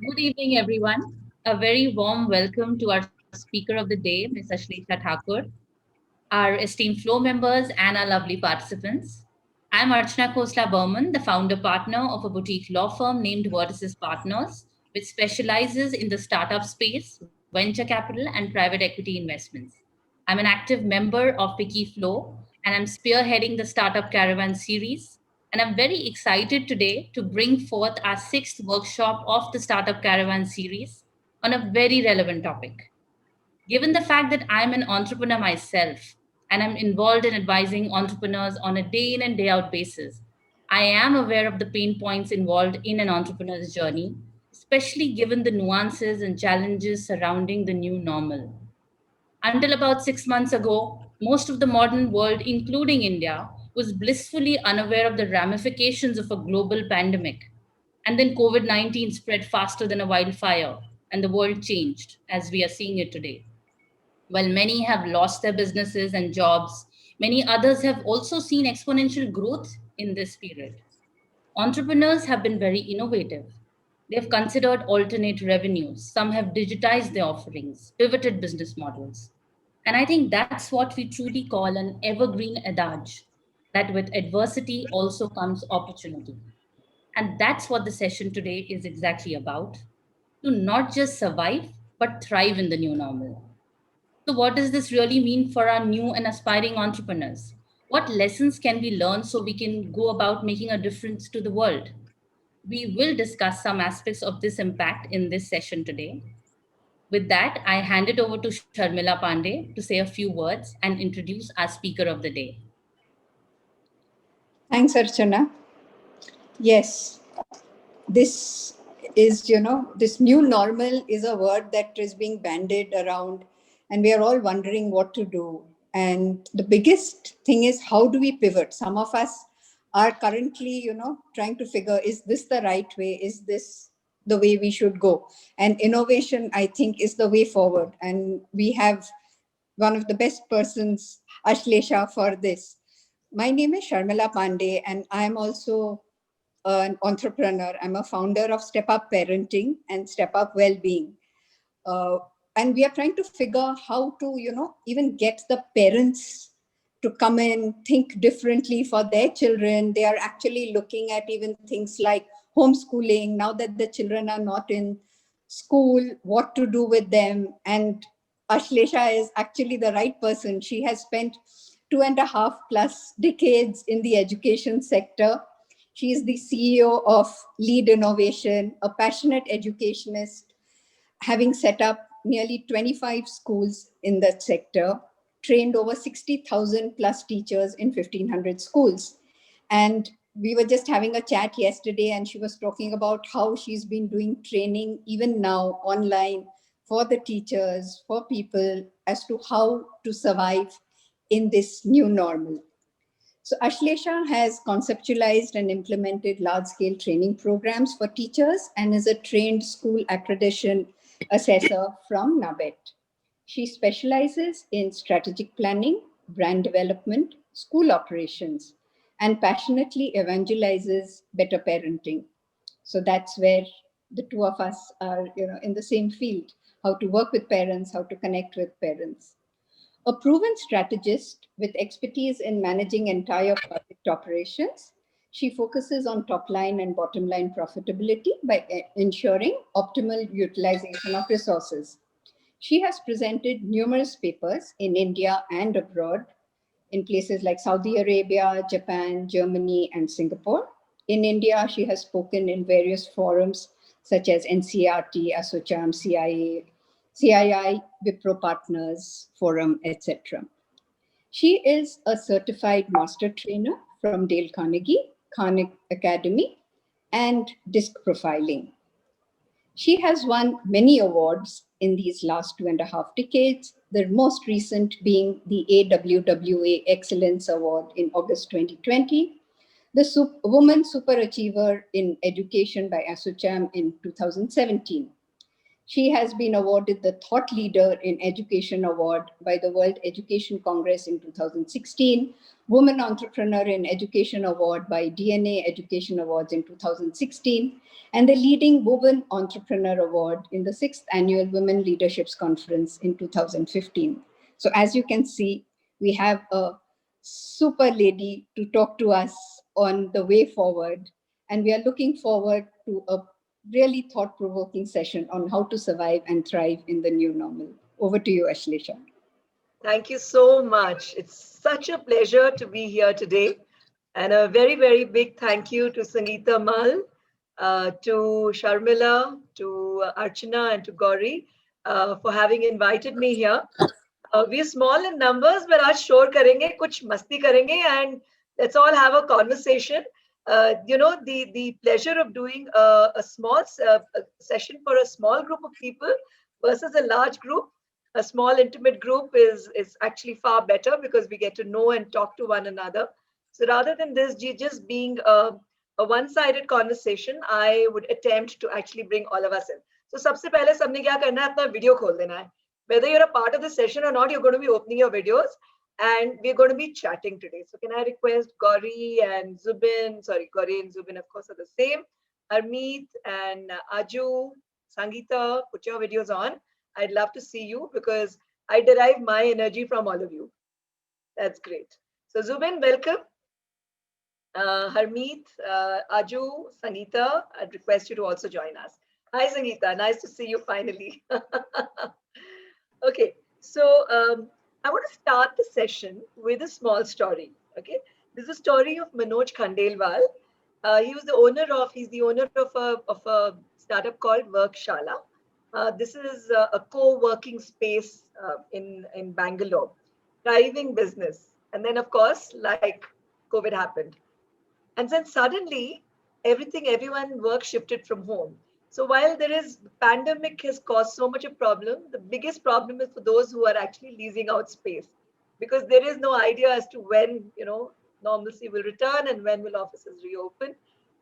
Good evening, everyone. A very warm welcome to our speaker of the day, Ms. Ashlesha Thakur, our esteemed floor members, and our lovely participants. I'm Archana Khosla Burman, the founder partner of a boutique law firm named Vertices Partners, which specializes in the startup space, venture capital, and private equity investments. I'm an active member of Picky Flow, and I'm spearheading the Startup Caravan series. And I'm very excited today to bring forth our sixth workshop of the Startup Caravan series on a very relevant topic. Given the fact that I'm an entrepreneur myself and I'm involved in advising entrepreneurs on a day in and day out basis, I am aware of the pain points involved in an entrepreneur's journey, especially given the nuances and challenges surrounding the new normal. Until about 6 months ago, most of the modern world, including India, was blissfully unaware of the ramifications of a global pandemic. And then COVID 19 spread faster than a wildfire, and the world changed as we are seeing it today. While many have lost their businesses and jobs, many others have also seen exponential growth in this period. Entrepreneurs have been very innovative. They have considered alternate revenues. Some have digitized their offerings, pivoted business models. And I think that's what we truly call an evergreen adage that with adversity also comes opportunity. And that's what the session today is exactly about, to not just survive, but thrive in the new normal. So, what does this really mean for our new and aspiring entrepreneurs? What lessons can we learn so we can go about making a difference to the world? We will discuss some aspects of this impact in this session today. With that, I hand it over to Sharmila Pandey to say a few words and introduce our speaker of the day. Thanks, Archana. Yes, this this new normal is a word that is being bandied around, and we are all wondering what to do. And the biggest thing is, how do we pivot? Some of us are currently, trying to figure, is this the right way? Is this the way we should go? And innovation, I think, is the way forward. And we have one of the best persons, Ashlesha, for this. My name is Sharmila Pandey, and I'm also an entrepreneur. I'm a founder of Step Up Parenting and Step Up Wellbeing. Uh, and we are trying to figure how to, even get the parents to come in, think differently for their children. They are actually looking at even things like homeschooling now that the children are not in school, what to do with them. And Ashlesha is actually the right person. She has spent 2.5+ decades in the education sector. She is the CEO of Lead Innovation, a passionate educationist, having set up nearly 25 schools in that sector, trained over 60,000 plus teachers in 1,500 schools. And we were just having a chat yesterday, and she was talking about how she's been doing training even now online for the teachers, for people, as to how to survive in this new normal. So Ashlesha has conceptualized and implemented large-scale training programs for teachers and is a trained school accreditation assessor from NABET. She specializes in strategic planning, brand development, school operations, and passionately evangelizes better parenting. So that's where the two of us are, in the same field: how to work with parents, how to connect with parents. A proven strategist with expertise in managing entire project operations, she focuses on top line and bottom line profitability by ensuring optimal utilization of resources. She has presented numerous papers in India and abroad, in places like Saudi Arabia, Japan, Germany, and Singapore. In India, she has spoken in various forums such as NCRT, ASSOCHAM, CIA, CII, Wipro Partners Forum, etc. She is a certified master trainer from Dale Carnegie, Khan Academy, and DISC profiling. She has won many awards in these last 2.5 decades, the most recent being the AWWA Excellence Award in August 2020, the Woman Superachiever in Education by ASSOCHAM in 2017. She has been awarded the Thought Leader in Education Award by the World Education Congress in 2016, Woman Entrepreneur in Education Award by DNA Education Awards in 2016, and the Leading Woman Entrepreneur Award in the 6th Annual Women Leaderships Conference in 2015. So as you can see, we have a super lady to talk to us on the way forward. And we are looking forward to a really thought-provoking session on how to survive and thrive in the new normal. Over to you, Ashlesha. Thank you so much. It's such a pleasure to be here today. And a very, very big thank you to Sangeeta Mal, to Sharmila, to Archana, and to Gauri for having invited me here. We are small in numbers, but आज शोर करेंगे, कुछ मस्ती करेंगे, and let's all have a conversation. The pleasure of doing a small session for a small group of people versus a large group, a small intimate group is actually far better because we get to know and talk to one another. So rather than this just being a one-sided conversation, I would attempt to actually bring all of us in. So सबसे पहले सबने क्या करना है, अपना video खोल देना है. Whether you're a part of the session or not, you're going to be opening your videos and we're going to be chatting today. So can I request Gauri and Zubin, sorry, Gauri and Zubin, of course, are the same. Harmeet and Aju, Sangeeta, put your videos on. I'd love to see you because I derive my energy from all of you. That's great. So Zubin, welcome. Harmeet, Aju, Sangeeta, I'd request you to also join us. Hi, Sangeeta. Nice to see you finally. Okay, so I want to start the session with a small story. Okay, this is a story of Manoj Khandelwal. He's the owner of a startup called Workshala. This is a co-working space in Bangalore, thriving business. And then, of course, like COVID happened, and then suddenly everyone work shifted from home. So while there is pandemic has caused so much a problem, the biggest problem is for those who are actually leasing out space because there is no idea as to when normalcy will return and when will offices reopen.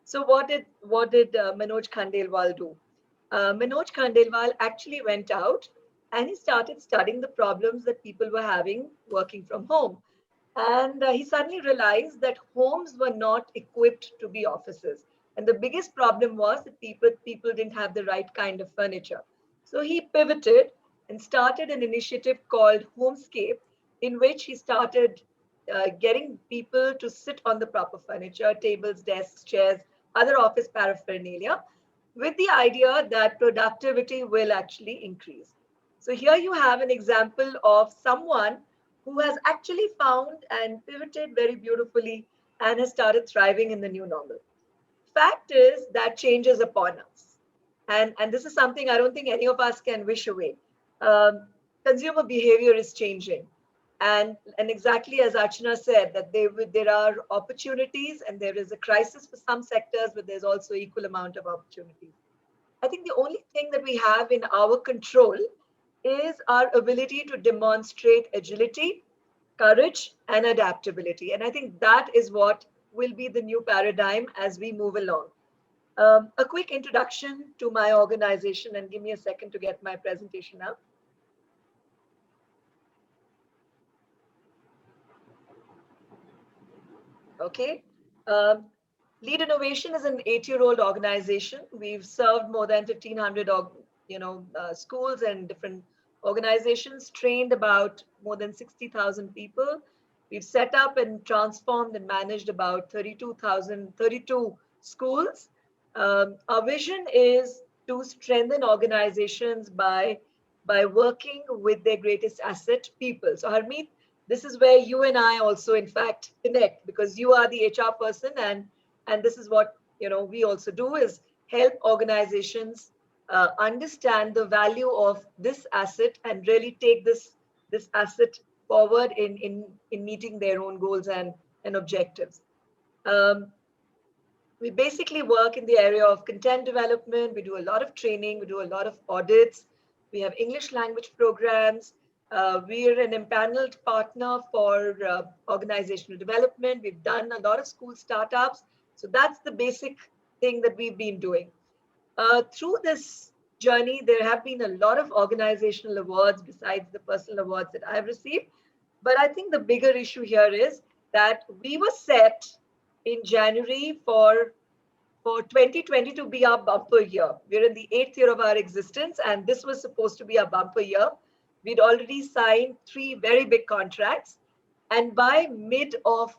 So what did Manoj Khandelwal do? Manoj Khandelwal actually went out and he started studying the problems that people were having working from home. And he suddenly realized that homes were not equipped to be offices. And the biggest problem was that people didn't have the right kind of furniture. So he pivoted and started an initiative called Homescape, in which he started getting people to sit on the proper furniture, tables, desks, chairs, other office paraphernalia, with the idea that productivity will actually increase. So here you have an example of someone who has actually found and pivoted very beautifully and has started thriving in the new normal. Fact is that change is upon us. And this is something I don't think any of us can wish away. Consumer behavior is changing. And exactly as Archana said, that there are opportunities and there is a crisis for some sectors, but there's also equal amount of opportunities. I think the only thing that we have in our control is our ability to demonstrate agility, courage, and adaptability. And I think that is what will be the new paradigm as we move along. A quick introduction to my organization, and give me a second to get my presentation up. Okay. Um, Lead Innovation is an 8-year-old organization. We've served more than 1,500 schools and different organizations, trained about more than 60,000 people. We've set up and transformed and managed about 32 schools. Our vision is to strengthen organizations by working with their greatest asset, people. So Harmeet, this is where you and I also, in fact, connect because you are the HR person, and this is what we also do is help organizations understand the value of this asset and really take this asset forward in meeting their own goals and objectives. We basically work in the area of content development. We do a lot of training. We do a lot of audits. We have English language programs. We're an empaneled partner for organizational development. We've done a lot of school startups. So that's the basic thing that we've been doing. Through this journey, there have been a lot of organizational awards besides the personal awards that I've received. But I think the bigger issue here is that we were set in January for 2020 to be our bumper year. We're in the 8th year of our existence, and this was supposed to be our bumper year. We'd already signed 3 very big contracts. And by mid of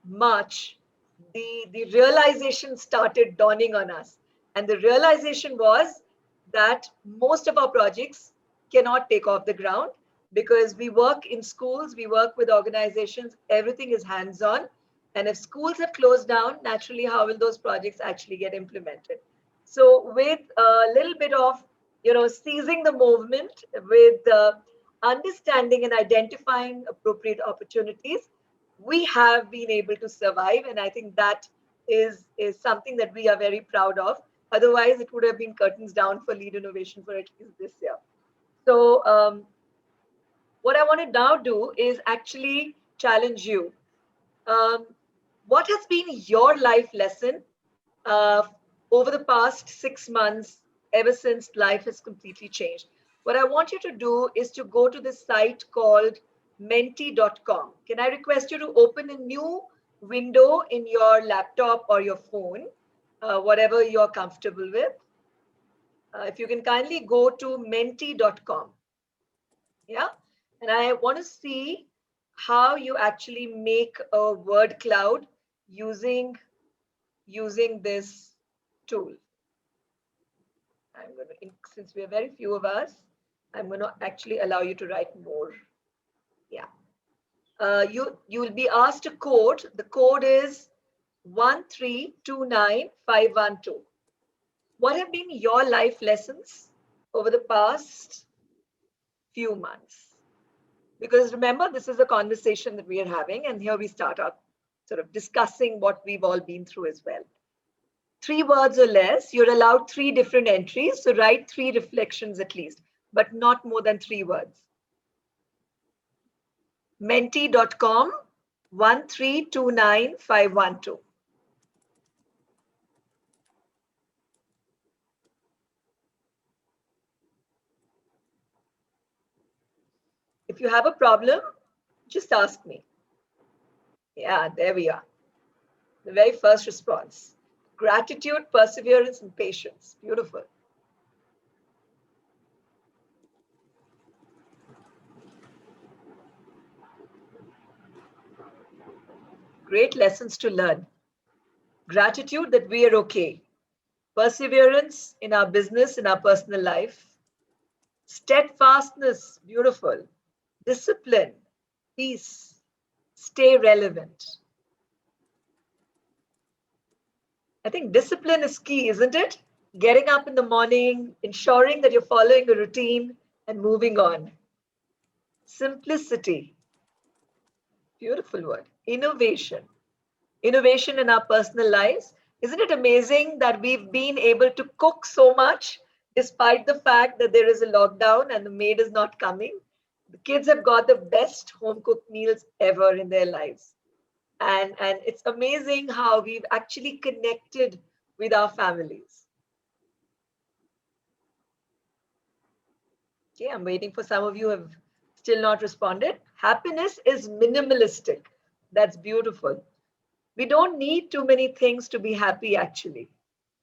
March, the realization started dawning on us. And the realization was that most of our projects cannot take off the ground because we work in schools, we work with organizations, everything is hands-on. And if schools have closed down, naturally, how will those projects actually get implemented? So with a little bit of, seizing the movement, with understanding and identifying appropriate opportunities, we have been able to survive. And I think that is something that we are very proud of. Otherwise, it would have been curtains down for lead innovation for at least this year. So what I want to now do is actually challenge you. What has been your life lesson over the past 6 months, ever since life has completely changed? What I want you to do is to go to this site called menti.com. Can I request you to open a new window in your laptop or your phone, whatever you're comfortable with? If you can kindly go to menti.com. Yeah. And I want to see how you actually make a word cloud using this tool. I'm going to, since we are very few of us, I'm going to actually allow you to write more. Yeah. You will be asked a code. The code is 1329512. What have been your life lessons over the past few months? Because remember, this is a conversation that we are having, and here we start out sort of discussing what we've all been through as well. 3 words or less, you're allowed 3 different entries, so write 3 reflections at least, but not more than 3 words. Menti.com 1329512. If you have a problem, just ask me. Yeah, there we are. The very first response. Gratitude, perseverance, and patience. Beautiful. Great lessons to learn. Gratitude that we are okay. Perseverance in our business, in our personal life. Steadfastness, beautiful. Discipline, peace. Stay relevant. I think discipline is key, isn't it? Getting up in the morning, ensuring that you're following a routine and moving on. Simplicity. Beautiful word. Innovation. Innovation in our personal lives. Isn't it amazing that we've been able to cook so much despite the fact that there is a lockdown and the maid is not coming? The kids have got the best home cooked meals ever in their lives. And it's amazing how we've actually connected with our families. Okay, I'm waiting for some of you who have still not responded. Happiness is minimalistic. That's beautiful. We don't need too many things to be happy, actually.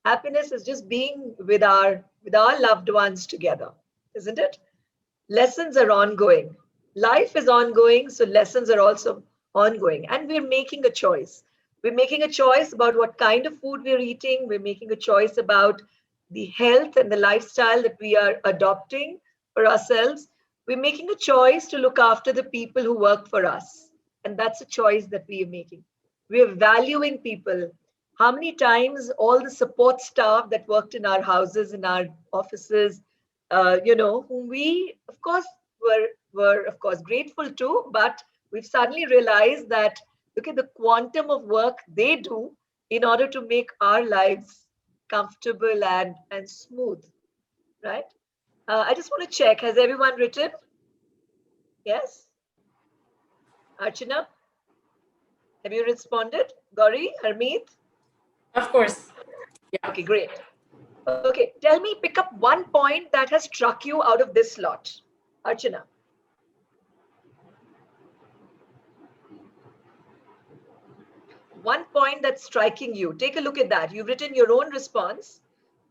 Happiness is just being with our loved ones together, isn't it? Lessons are ongoing. Life is ongoing, so lessons are also ongoing. And we're making a choice. We're making a choice about what kind of food we're eating. We're making a choice about the health and the lifestyle that we are adopting for ourselves. We're making a choice to look after the people who work for us. And that's a choice that we are making. We are valuing people. How many times all the support staff that worked in our houses, in our offices, whom we, of course, were of course grateful to, but we've suddenly realized that look at the quantum of work they do in order to make our lives comfortable and smooth, right? I just want to check, has everyone written? Yes? Archana? Have you responded? Gauri, Harmeet? Of course. Yeah. Okay, great. Okay, tell me, pick up one point that has struck you out of this lot. Archana. One point that's striking you. Take a look at that. You've written your own response.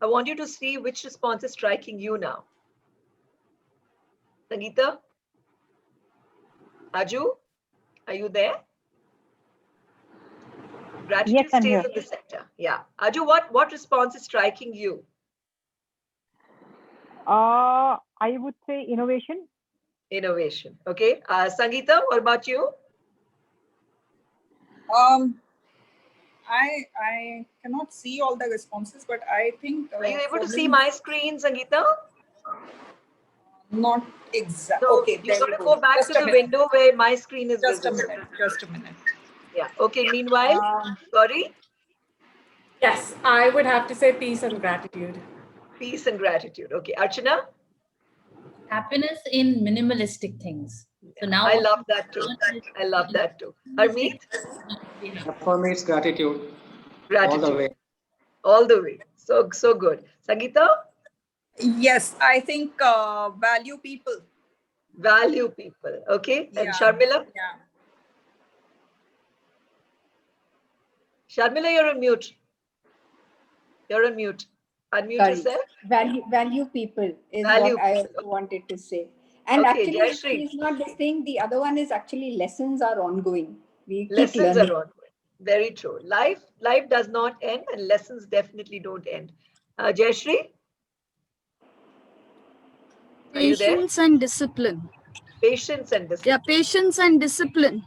I want you to see which response is striking you now. Sangeeta? Aju? Are you there? Gratitude Yes, I'm stays here. in the center. Yeah. Aju, what response is striking you? I would say innovation. Innovation. Okay. Sangeeta, what about you? I cannot see all the responses, but I think Are you able for to see me, my screen, Sangeeta? not exact. So Okay, you're there going you to go. go back Just to a the minute. window where my screen is Just a visible. minute. Just a minute. Yeah. Okay. Meanwhile, sorry, Yes, I would have to say peace and gratitude. peace and gratitude. Okay. Archana? Happiness in minimalistic things. So now I what love we've that too. learned is I love that too. minimalistic Harmeet? we have. For me, it's gratitude all the Gratitude. way. All the way. So good. Sangeeta? Yes, I think value people. Value people. Okay. And Yeah. Sharmila? Yeah. Sharmila, you're on mute. You're on mute. Unmute Sorry. yourself. Value people is Value what I people. also wanted to say. And Okay, actually, Jayashree. it's not this thing. The other one is actually lessons are ongoing. We keep Lessons learning. are ongoing. Very true. Life does not end, and lessons definitely don't end. Jayashree? Are you there? Patience and discipline. Patience and discipline. Yeah, patience and discipline.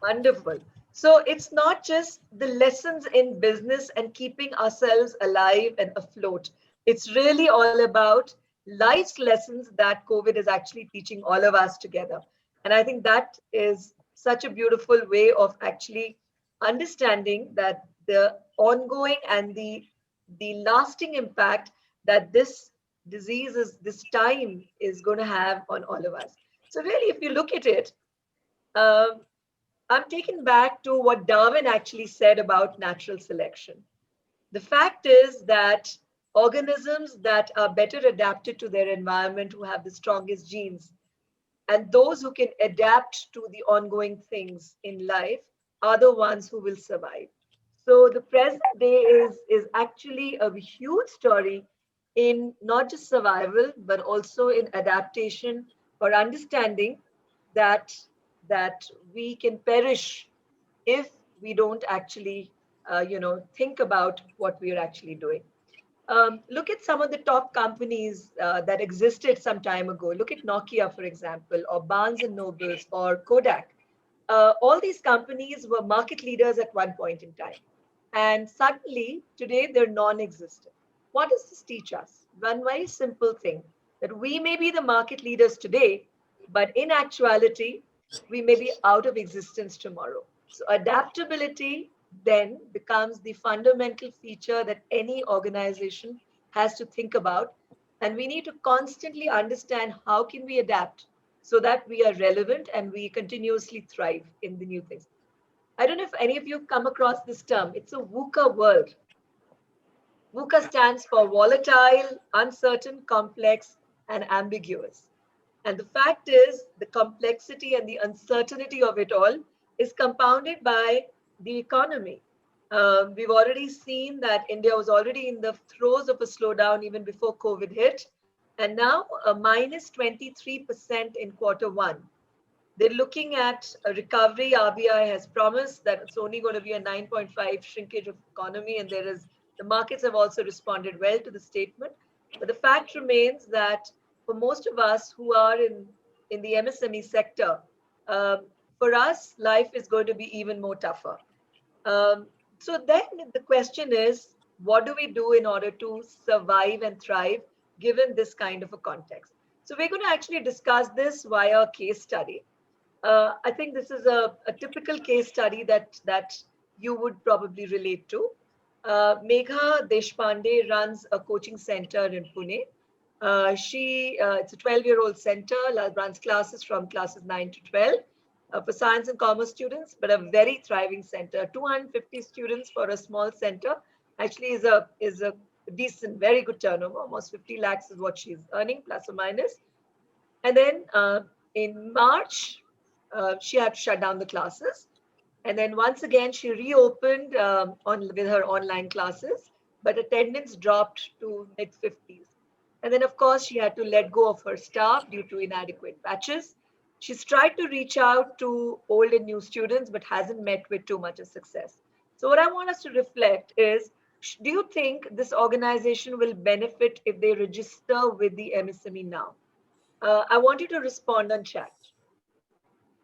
Wonderful. So it's not just the lessons in business and keeping ourselves alive and afloat. It's really all about life's lessons that COVID is actually teaching all of us together. And I think that is such a beautiful way of actually understanding that the ongoing and the lasting impact that this disease is, this time is going to have on all of us. So really, if you look at it, um, I'm taken back to what Darwin actually said about natural selection. The fact is that organisms that are better adapted to their environment, who have the strongest genes, and those who can adapt to the ongoing things in life are the ones who will survive. So the present day is actually a huge story in not just survival, but also in adaptation or understanding that that we can perish if we don't actually think about what we are actually doing. Look at some of the top companies that existed some time ago. Look at Nokia, for example, or Barnes and Nobles, or Kodak. All these companies were market leaders at one point in time, and suddenly today they're non-existent. What does this teach us? One very simple thing, that we may be the market leaders today, but in actuality, we may be out of existence tomorrow. So adaptability then becomes the fundamental feature that any organization has to think about. And we need to constantly understand how can we adapt so that we are relevant and we continuously thrive in the new things. I don't know if any of you have come across this term. It's a VUCA world. VUCA stands for volatile, uncertain, complex, and ambiguous. And the fact is, the complexity and the uncertainty of it all is compounded by the economy. We've already seen that India was already in the throes of a slowdown even before COVID hit, and now a minus 23% in quarter 1. They're looking at a recovery. RBI has promised that it's only going to be a 9.5 shrinkage of economy, and the markets have also responded well to the statement. But the fact remains that for most of us who are in the MSME sector, for us, life is going to be even more tougher. So then the question is, what do we do in order to survive and thrive given this kind of a context? So we're going to actually discuss this via a case study. I think this is a typical case study that you would probably relate to. Megha Deshpande runs a coaching center in Pune. It's a 12-year-old center, runs classes from classes 9 to 12 for science and commerce students, but a very thriving center. 250 students for a small center actually is a decent, very good turnover. Almost 50 lakhs is what she's earning, plus or minus. And then in March, she had to shut down the classes. And then once again, she reopened with her online classes, but attendance dropped to mid-50s. And then, of course, she had to let go of her staff due to inadequate batches. She's tried to reach out to old and new students, but hasn't met with too much of success. So what I want us to reflect is, do you think this organization will benefit if they register with the MSME now? I want you to respond on chat.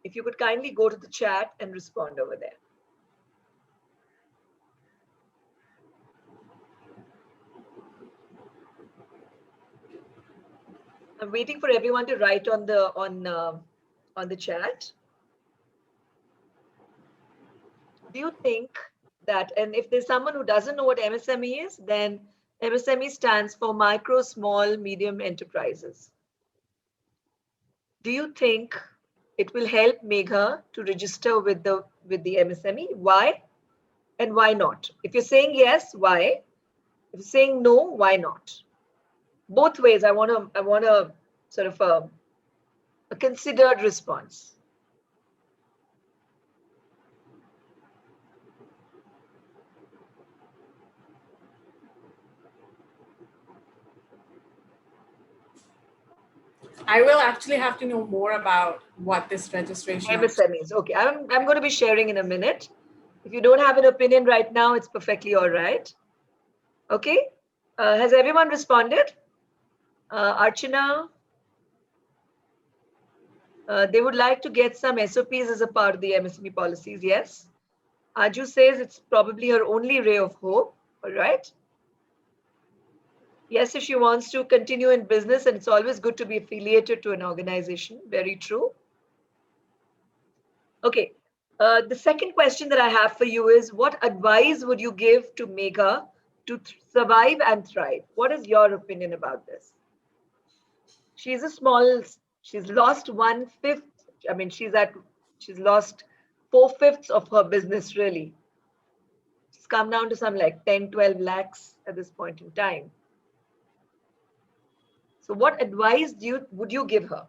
If you could kindly go to the chat and respond over there. I'm waiting for everyone to write on the chat. Do you think that, and if there's someone who doesn't know what MSME is, then MSME stands for micro, small, medium enterprises. Do you think it will help Megha to register with the MSME? Why? And why not? If you're saying yes, why? If you're saying no, why not? Both ways, I want a sort of a considered response. I will actually have to know more about what this registration is. MSMEs. Okay, I'm going to be sharing in a minute. If you don't have an opinion right now, it's perfectly all right. Okay. Has everyone responded? Archana, they would like to get some SOPs as a part of the MSME policies. Yes. Aju says it's probably her only ray of hope. All right. Yes, if she wants to continue in business, and it's always good to be affiliated to an organization. Very true. Okay. The second question that I have for you is, what advice would you give to Megha to survive and thrive? What is your opinion about this? She's lost 1/5. I mean, she's lost 4/5 of her business, really. It's come down to some like 10, 12 lakhs at this point in time. So what advice would you give her?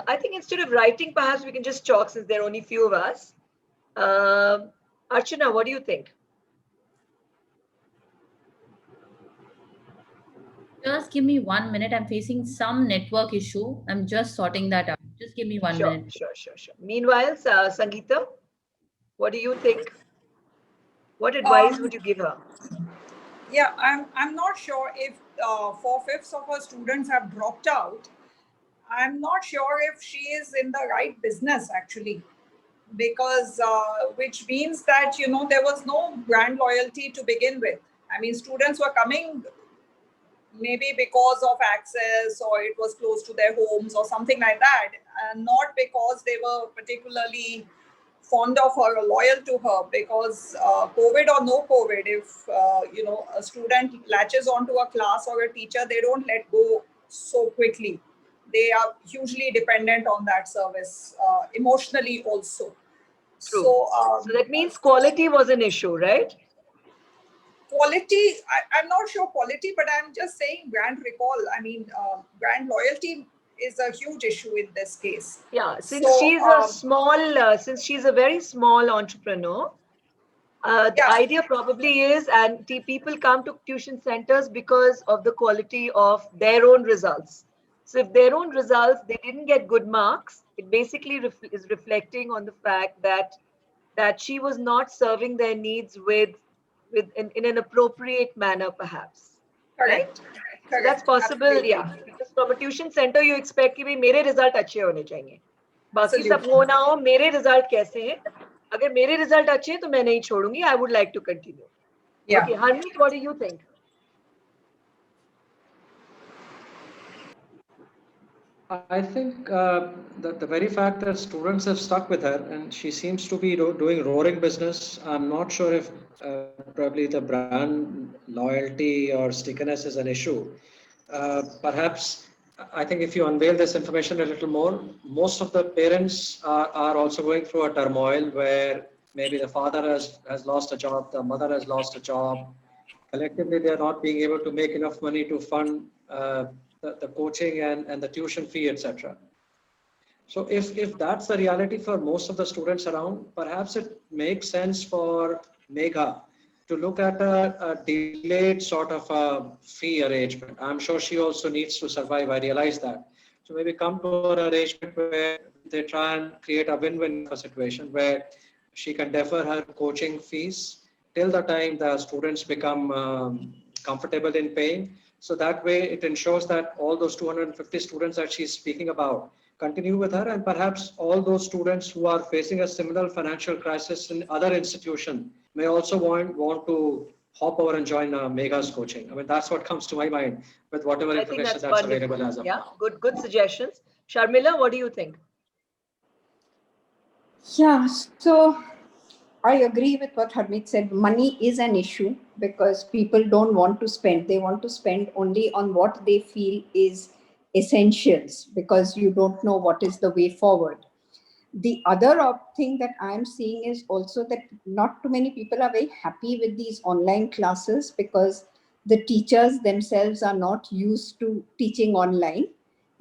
I think instead of writing, perhaps we can just talk, since there are only few of us. Archana, what do you think? Just give me 1 minute. I'm facing some network issue. I'm just sorting that out. Just give me one minute. Sure. Meanwhile, Sangeeta, what do you think? What advice would you give her? Yeah, I'm not sure if 4/5 of her students have dropped out. I'm not sure if she is in the right business, actually, because which means that, you know, there was no brand loyalty to begin with. I mean, students were coming maybe because of access, or it was close to their homes or something like that, and not because they were particularly fond of her or loyal to her. Because COVID or no COVID, if you know, a student latches onto a class or a teacher, they don't let go so quickly. They are hugely dependent on that service, emotionally also. True. So that means quality was an issue, right? Quality, I'm not sure quality, but I'm just saying brand recall. I mean, brand loyalty is a huge issue in this case. Yeah, since she's a very small entrepreneur, the idea probably is, and people come to tuition centers because of the quality of their own results. So if their own results, they didn't get good marks, it basically is reflecting on the fact that she was not serving their needs in an appropriate manner, perhaps. Correct. Right? So that's possible. Absolutely. Yeah. Because from a tuition center, you expect कि मेरे result अच्छे होने चाहिए. बाकी सब हो ना हो, मेरे result कैसे हैं? अगर मेरे result अच्छे हैं तो मैं नहीं छोड़ूंगी. I would like to continue. Yeah. Okay, Harmeet, what do you think? I think the very fact that students have stuck with her and she seems to be doing roaring business, I'm not sure if probably the brand loyalty or stickiness is an issue. Perhaps I think if you unveil this information a little more, most of the parents are also going through a turmoil where maybe the father has lost a job, the mother has lost a job. Collectively, they are not being able to make enough money to fund the coaching and the tuition fee, etc. So if that's the reality for most of the students around, perhaps it makes sense for Megha to look at a delayed sort of a fee arrangement. I'm sure she also needs to survive. I realize that. So maybe come to an arrangement where they try and create a win-win kind of a situation where she can defer her coaching fees till the time the students become comfortable in paying. So that way it ensures that all those 250 students that she's speaking about continue with her, and perhaps all those students who are facing a similar financial crisis in other institutions may also want to hop over and join Megha's coaching. I mean, that's what comes to my mind with whatever I think information that's that's wonderful. available as of Yeah, now. good suggestions. Sharmila, what do you think? Yeah, so I agree with what Harmeet said. Money is an issue because people don't want to spend. They want to spend only on what they feel is essentials because you don't know what is the way forward. The other thing that I'm seeing is also that not too many people are very happy with these online classes because the teachers themselves are not used to teaching online,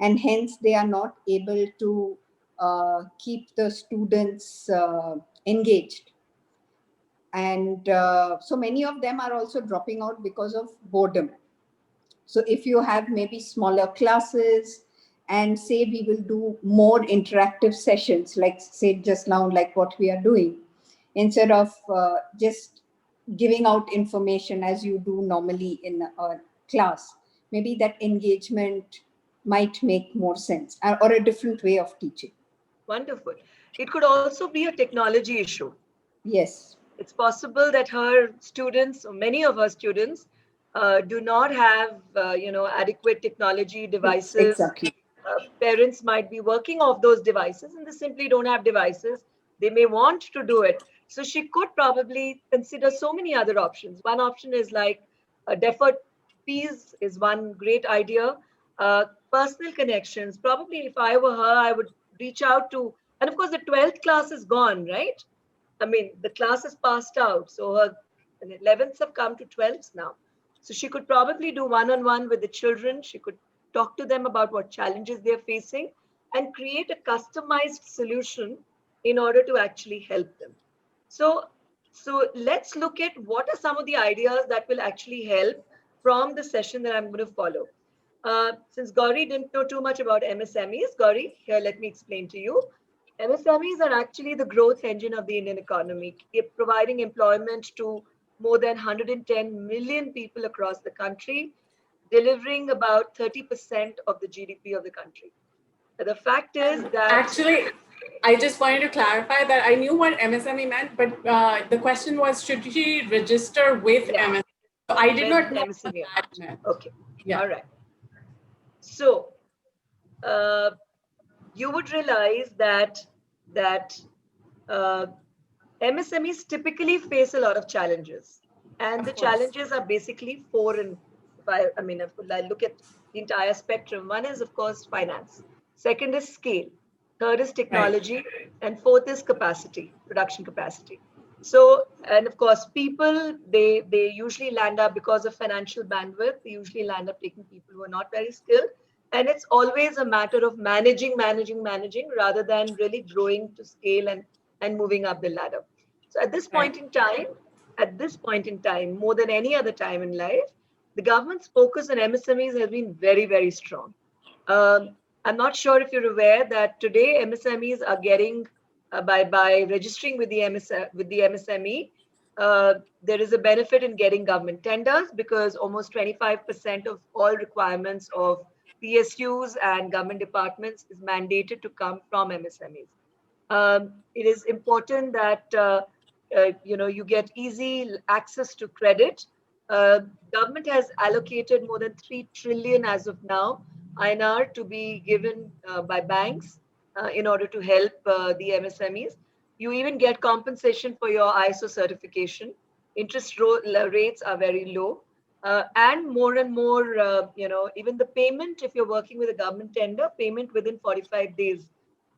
and hence they are not able to keep the students engaged. And so many of them are also dropping out because of boredom. So if you have maybe smaller classes and say we will do more interactive sessions, like say just now, like what we are doing, instead of just giving out information as you do normally in a class, maybe that engagement might make more sense, or a different way of teaching. Wonderful. It could also be a technology issue. Yes. It's possible that her students, or many of her students, do not have, adequate technology devices. Exactly. Parents might be working off those devices and they simply don't have devices. They may want to do it. So she could probably consider so many other options. One option is like deferred fees is one great idea. Personal connections. Probably if I were her, I would reach out to, and of course the 12th class is gone, right? I mean, the class is passed out. So her 11ths have come to 12ths now. So she could probably do one-on-one with the children. She could talk to them about what challenges they're facing and create a customized solution in order to actually help them. So, so let's look at what are some of the ideas that will actually help from the session that I'm going to follow. Since Gauri didn't know too much about MSMEs, Gauri, here, let me explain to you. MSMEs are actually the growth engine of the Indian economy, providing employment to more than 110 million people across the country, delivering about 30% of the GDP of the country. The fact is that Actually, I just wanted to clarify that I knew what MSME meant, but the question was, should she register with MSME? So I did not know what MSME. that meant. Okay. Yeah. All right. So you would realize that MSMEs typically face a lot of challenges, and the challenges are basically four. And if I look at the entire spectrum, one is of course finance, second is scale, third is technology, and fourth is capacity, production capacity. So, and of course, people they usually land up because of financial bandwidth. They usually land up taking people who are not very skilled, and it's always a matter of managing, rather than really growing to scale and moving up the ladder. So at this point in time, more than any other time in life, the government's focus on MSMEs has been very, very strong. I'm not sure if you're aware that today MSMEs are getting by registering with the MSME, there is a benefit in getting government tenders because almost 25% of all requirements of PSUs and government departments is mandated to come from MSMEs. It is important that you get easy access to credit. Government has allocated more than 3 trillion as of now INR to be given by banks in order to help the MSMEs. You even get compensation for your ISO certification. Interest rates are very low. and more, even the payment, if you're working with a government tender, payment within 45 days.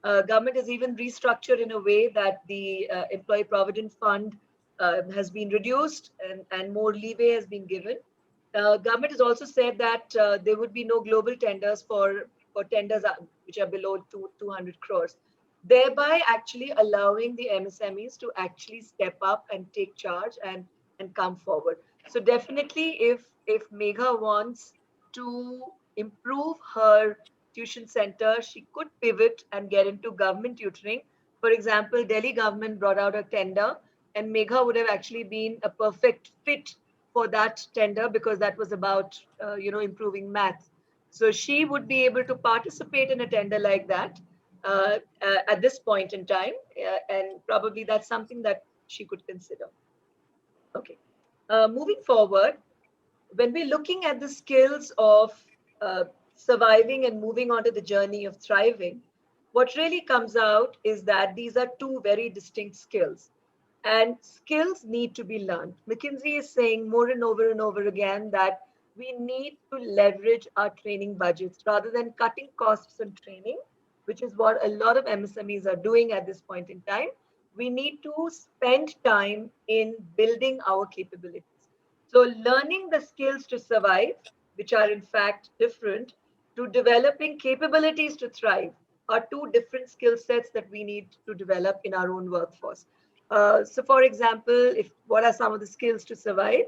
Government has even restructured in a way that the Employee Provident Fund has been reduced, and more leeway has been given. Government has also said that there would be no global tenders for tenders which are below 200 crores, thereby actually allowing the MSMEs to actually step up and take charge and come forward. So definitely, if Megha wants to improve her tuition center, she could pivot and get into government tutoring. For example, Delhi government brought out a tender, and Megha would have actually been a perfect fit for that tender, because that was about improving maths. So she would be able to participate in a tender like that at this point in time, and probably that's something that she could consider. Okay, moving forward, when we're looking at the skills of surviving and moving on to the journey of thriving, what really comes out is that these are two very distinct skills, and skills need to be learned. McKinsey is saying more and over again that we need to leverage our training budgets rather than cutting costs on training, which is what a lot of MSMEs are doing at this point in time. We need to spend time in building our capabilities. So, learning the skills to survive, which are in fact different, to developing capabilities to thrive, are two different skill sets that we need to develop in our own workforce. So, for example, if what are some of the skills to survive?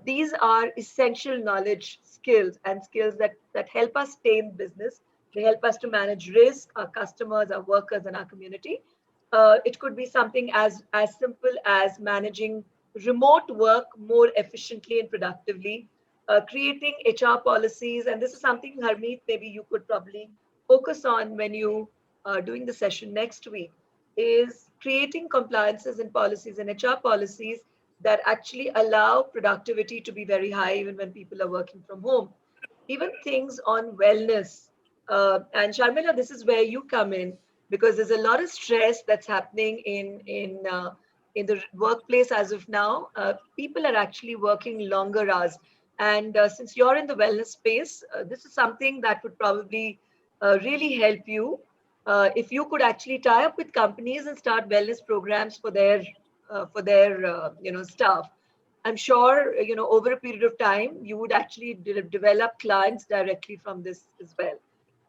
These are essential knowledge skills, and skills that help us stay in business. They help us to manage risk, our customers, our workers, and our community. It could be something as simple as managing remote work more efficiently and productively, creating HR policies. And this is something, Harmeet, maybe you could probably focus on when you are doing the session next week, is creating compliances and policies and HR policies that actually allow productivity to be very high even when people are working from home. Even things on wellness. And Sharmila, this is where you come in, because there's a lot of stress that's happening in the workplace as of now. People are actually working longer hours. And since you're in the wellness space, this is something that would probably really help you if you could actually tie up with companies and start wellness programs for their staff. I'm sure over a period of time you would actually develop clients directly from this as well.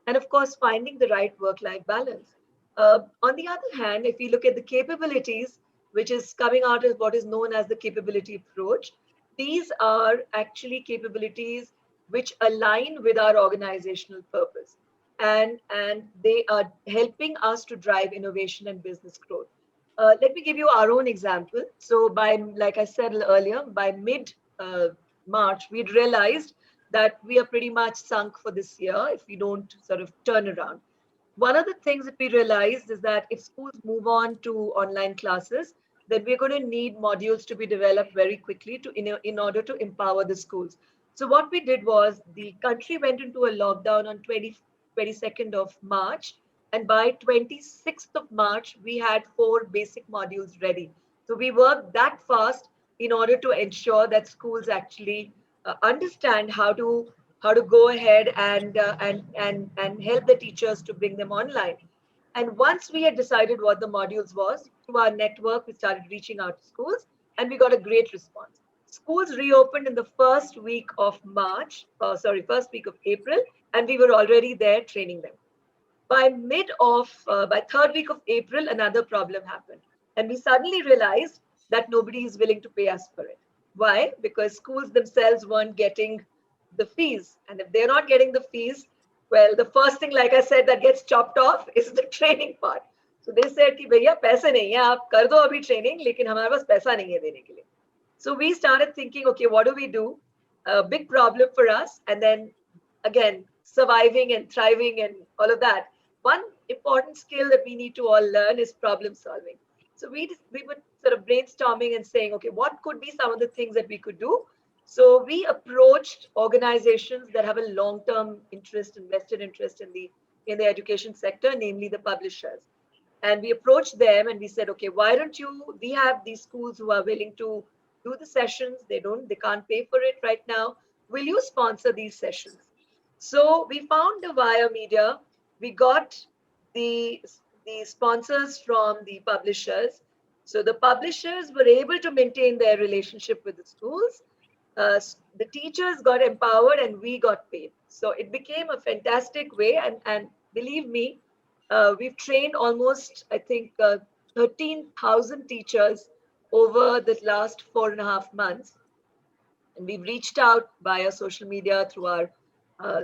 And of course, finding the right work-life balance. On the other hand, if we look at the capabilities, which is coming out of what is known as the capability approach, these are actually capabilities which align with our organizational purpose, and they are helping us to drive innovation and business growth. Let me give you our own example. So like I said earlier, by mid March, we'd realized that we are pretty much sunk for this year if we don't sort of turn around. One of the things that we realized is that if schools move on to online classes, then we're going to need modules to be developed very quickly in order to empower the schools. So what we did was, the country went into a lockdown on 22nd of March. And by 26th of March, we had 4 basic modules ready. So we worked that fast in order to ensure that schools actually understand how to go ahead and help the teachers to bring them online. And once we had decided what the modules was, through our network, we started reaching out to schools, and we got a great response. Schools reopened in the first week of April, and we were already there training them. By third week of April, another problem happened. And we suddenly realized that nobody is willing to pay us for it. Why? Because schools themselves weren't getting the fees. And if they're not getting the fees, well, the first thing, like I said, that gets chopped off is the training part. So they said, कि भैया पैसे नहीं है, आप कर दो अभी training, लेकिन हमारे पास पैसा नहीं है देने के लिए. So we started thinking, okay, what do we do? A big problem for us. And then again, surviving and thriving and all of that. One important skill that we need to all learn is problem solving. So we were sort of brainstorming and saying, okay, what could be some of the things that we could do? So we approached organizations that have a long-term interest, invested interest in the education sector, namely the publishers. And we approached them and we said, okay, why don't we have these schools who are willing to do the sessions. They can't pay for it right now. Will you sponsor these sessions? So we found the Via Media. We got the sponsors from the publishers. So the publishers were able to maintain their relationship with the schools. The teachers got empowered and we got paid. So it became a fantastic way. And believe me, we've trained almost, I think, 13,000 teachers over the last 4.5 months. And we've reached out via social media through our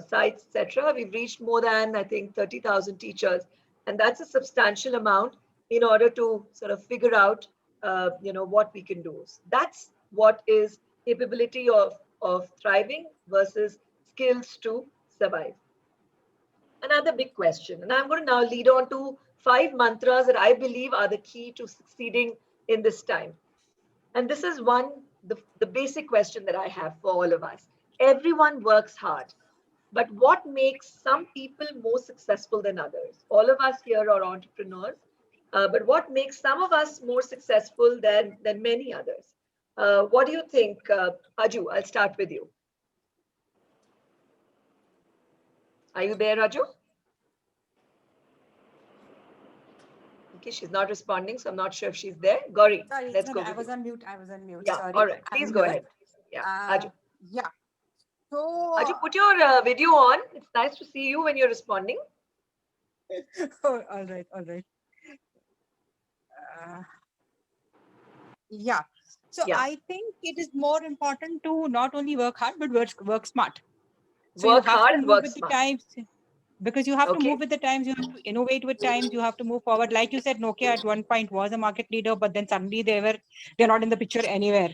sites, etc. We've reached more than, I think, 30,000 teachers. And that's a substantial amount in order to sort of figure out, what we can do. That's what is capability of thriving versus skills to survive. Another big question, and I'm going to now lead on to 5 mantras that I believe are the key to succeeding in this time. And this is the basic question that I have for all of us. Everyone works hard, but what makes some people more successful than others? All of us here are entrepreneurs, but what makes some of us more successful than many others? What do you think, Raju? I'll start with you. Are you there, Raju? Okay, she's not responding, so I'm not sure if she's there. Gauri, Sorry, let's no, go. I was on mute. I was on mute. Yeah, Sorry. all right. Please go ahead. Yeah, Raju. Yeah. So, Raju, put your video on. It's nice to see you when you're responding. oh, all right, all right. Yeah. So Yeah. I think it is more important to not only work hard, but work smart. So Work you have hard to and move work with the smart. times, because you have to Okay. move with the times. You have to innovate with times. You have to move forward. Like you said, Nokia at one point was a market leader, but then suddenly they're not in the picture anywhere.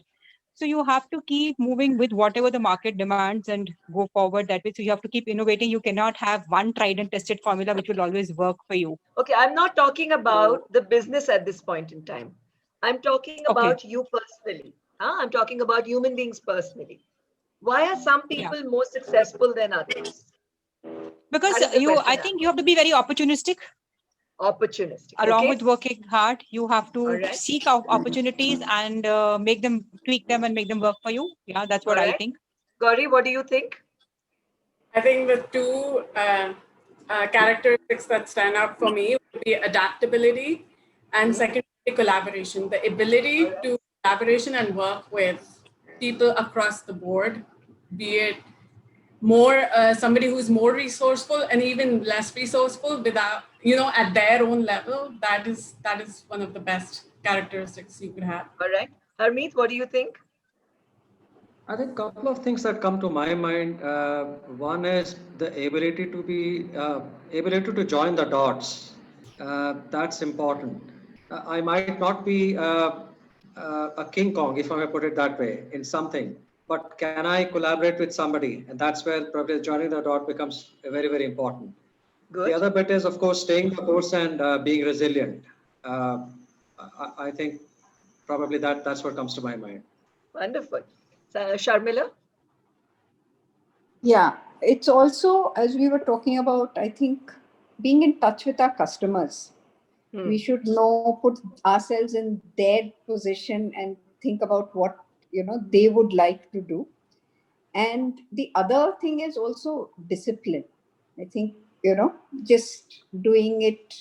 So you have to keep moving with whatever the market demands and go forward that way. So you have to keep innovating. You cannot have one tried and tested formula which will always work for you. Okay, I'm not talking about the business at this point in time. I'm talking about you personally. I'm talking about human beings personally. Why are some people more successful than others? Because I think you have to be very opportunistic. Opportunistic. Along Okay. with working hard, you have to seek out opportunities and make them, tweak them and make them work for you. Yeah, that's what I think. Gauri, what do you think? I think the two characteristics that stand out for me would be adaptability and secondly, collaboration. The ability to collaboration and work with people across the board, be it more somebody who's more resourceful and even less resourceful without, at their own level. That is one of the best characteristics you could have. All right. Harmeet, what do you think? I think a couple of things that come to my mind. One is the ability to join the dots. That's important. I might not be a King Kong, if I may put it that way, in something, but can I collaborate with somebody? And that's where probably joining the dot becomes very, very important. Good. The other bit is, of course, staying the course and being resilient. I think probably that's what comes to my mind. Wonderful. Sharmila? Yeah, it's also, as we were talking about, I think, being in touch with our customers. We should put ourselves in their position and think about what, they would like to do. And the other thing is also discipline. I think, just doing it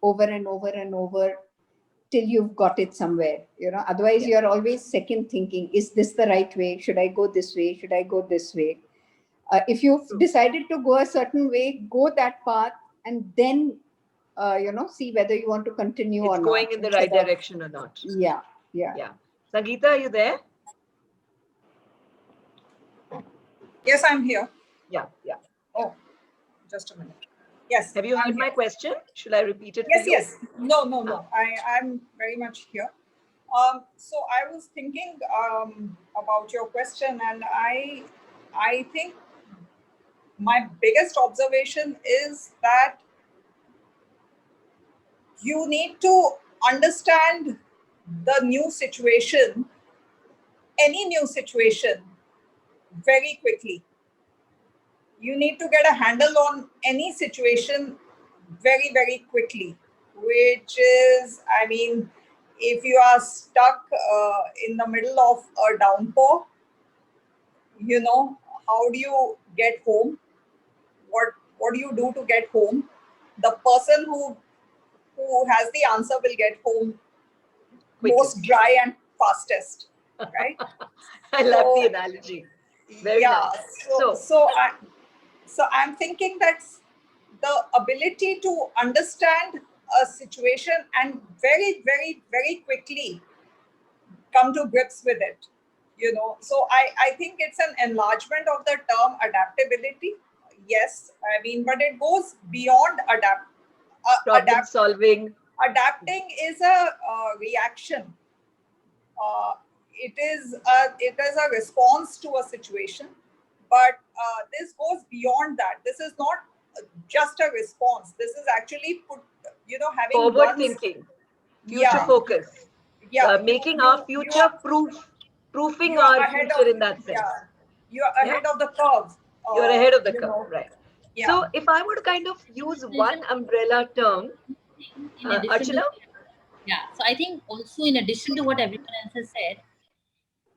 over and over and over till you've got it somewhere, otherwise you're always second thinking, is this the right way? Should I go this way? Should I go this way? If you've decided to go a certain way, go that path and then, see whether you want to continue or not. Going in the right direction or not. Yeah. Sangeeta, are you there? Yes, I'm here. Yeah. Oh, just a minute. Yes. Have you heard my question? Should I repeat it? Yes. No. I'm very much here. So I was thinking about your question, and I think my biggest observation is that you need to understand the new situation, any new situation, very quickly. You need to get a handle on any situation very, very quickly, which is, if you are stuck in the middle of a downpour, how do you get home? What do you do to get home? The person who has the answer will get home most dry and fastest, right? I love the analogy. Very nice. So I'm thinking that the ability to understand a situation and very, very, very quickly come to grips with it. So I think it's an enlargement of the term adaptability. Yes, I mean, but it goes beyond problem solving. Adapting is a reaction. It is a response to a situation, but this goes beyond that. This is not just a response. This is actually having Forward thinking, future focus. Yeah, making our future proofing our future in that sense. Yeah, you are ahead of the curve. You're ahead of the curve, right? Yeah. So if I were to kind of use one umbrella term, Archana? Yeah, so I think also in addition to what everyone else has said,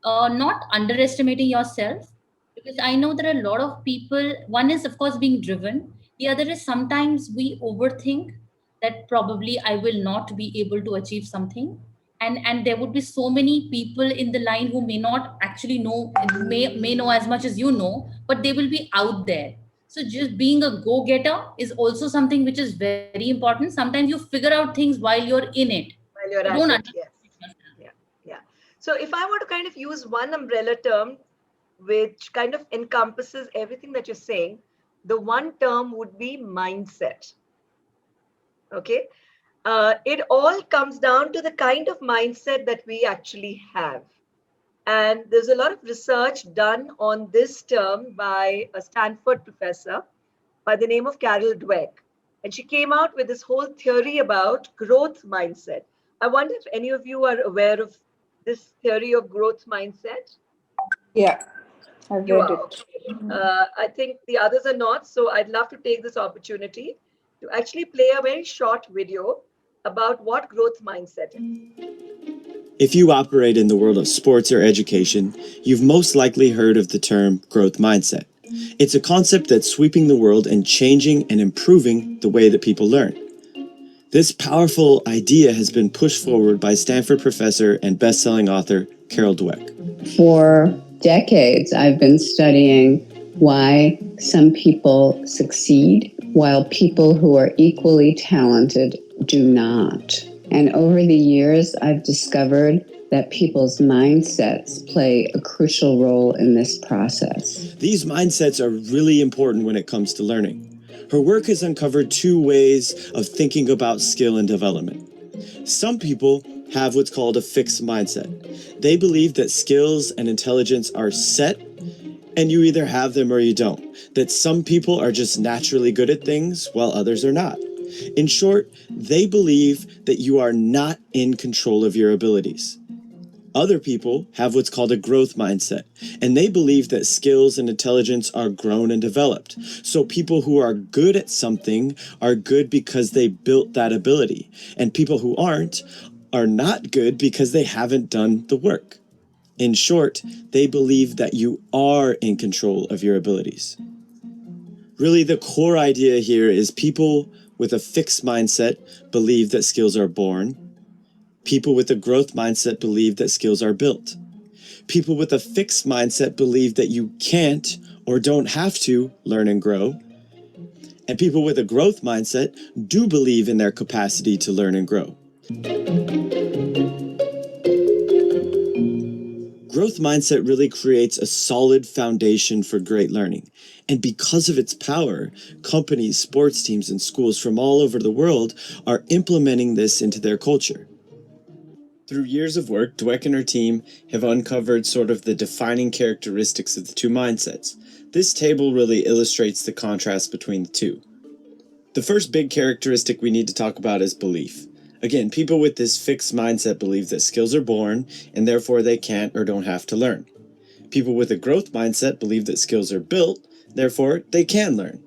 not underestimating yourself, because I know there are a lot of people. One is, of course, being driven. The other is sometimes we overthink that probably I will not be able to achieve something. And there would be so many people in the line who may not actually know, may know as much as you know, but they will be out there. So just being a go-getter is also something which is very important. Sometimes you figure out things while you're in it. While you're you at it, yes. Yeah. So if I were to kind of use one umbrella term, which kind of encompasses everything that you're saying, the one term would be mindset. Okay. It all comes down to the kind of mindset that we actually have. And there's a lot of research done on this term by a Stanford professor by the name of Carol Dweck. And she came out with this whole theory about growth mindset. I wonder if any of you are aware of this theory of growth mindset? Yeah, I've read it. I think the others are not. So I'd love to take this opportunity to actually play a very short video about what growth mindset is. If you operate in the world of sports or education, you've most likely heard of the term growth mindset. It's a concept that's sweeping the world and changing and improving the way that people learn. This powerful idea has been pushed forward by Stanford professor and best-selling author Carol Dweck. For decades, I've been studying why some people succeed while people who are equally talented do not. And over the years, I've discovered that people's mindsets play a crucial role in this process. These mindsets are really important when it comes to learning. Her work has uncovered two ways of thinking about skill and development. Some people have what's called a fixed mindset. They believe that skills and intelligence are set, and you either have them or you don't. That some people are just naturally good at things while others are not. In short, they believe that you are not in control of your abilities. Other people have what's called a growth mindset, and they believe that skills and intelligence are grown and developed. So people who are good at something are good because they built that ability, and people who aren't are not good because they haven't done the work. In short, they believe that you are in control of your abilities. Really, the core idea here is people with a fixed mindset believe that skills are born. People with a growth mindset believe that skills are built. People with a fixed mindset believe that you can't or don't have to learn and grow. And people with a growth mindset do believe in their capacity to learn and grow. Growth mindset really creates a solid foundation for great learning. And because of its power, companies, sports teams, and schools from all over the world are implementing this into their culture. Through years of work, Dweck and her team have uncovered sort of the defining characteristics of the two mindsets. This table really illustrates the contrast between the two. The first big characteristic we need to talk about is belief. Again, people with this fixed mindset believe that skills are born and therefore they can't or don't have to learn. People with a growth mindset believe that skills are built, therefore they can learn.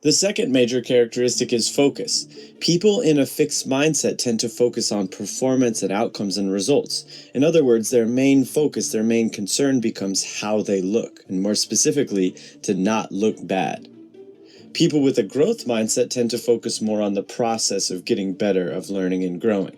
The second major characteristic is focus. People in a fixed mindset tend to focus on performance and outcomes and results. In other words, their main focus, their main concern becomes how they look, and more specifically, to not look bad. People with a growth mindset tend to focus more on the process of getting better, of learning and growing.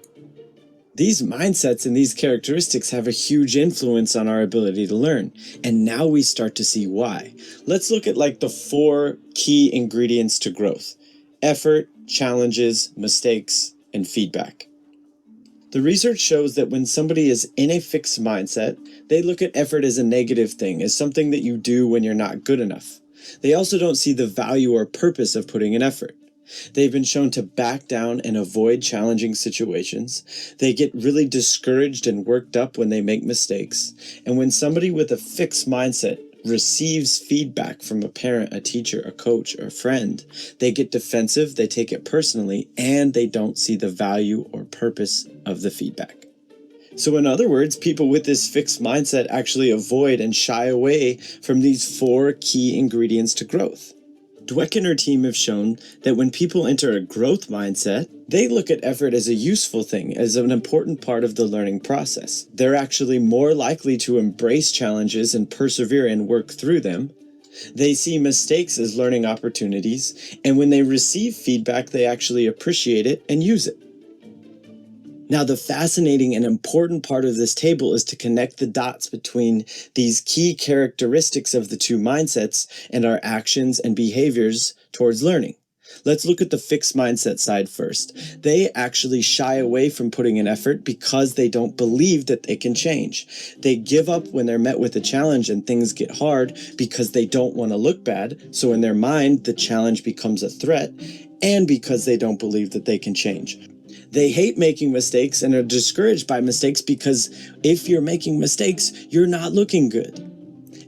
These mindsets and these characteristics have a huge influence on our ability to learn, and now we start to see why. Let's look at like the 4 key ingredients to growth: effort, challenges, mistakes, and feedback. The research shows that when somebody is in a fixed mindset, they look at effort as a negative thing, as something that you do when you're not good enough. They also don't see the value or purpose of putting in effort. They've been shown to back down and avoid challenging situations. They get really discouraged and worked up when they make mistakes. And when somebody with a fixed mindset receives feedback from a parent, a teacher, a coach, or a friend, they get defensive, they take it personally, and they don't see the value or purpose of the feedback. So in other words, people with this fixed mindset actually avoid and shy away from these 4 key ingredients to growth. Dweck and her team have shown that when people enter a growth mindset, they look at effort as a useful thing, as an important part of the learning process. They're actually more likely to embrace challenges and persevere and work through them. They see mistakes as learning opportunities, and when they receive feedback, they actually appreciate it and use it. Now, the fascinating and important part of this table is to connect the dots between these key characteristics of the 2 mindsets and our actions and behaviors towards learning. Let's look at the fixed mindset side first. They actually shy away from putting in effort because they don't believe that they can change. They give up when they're met with a challenge and things get hard because they don't want to look bad. So in their mind, the challenge becomes a threat, and because they don't believe that they can change. They hate making mistakes and are discouraged by mistakes because if you're making mistakes, you're not looking good.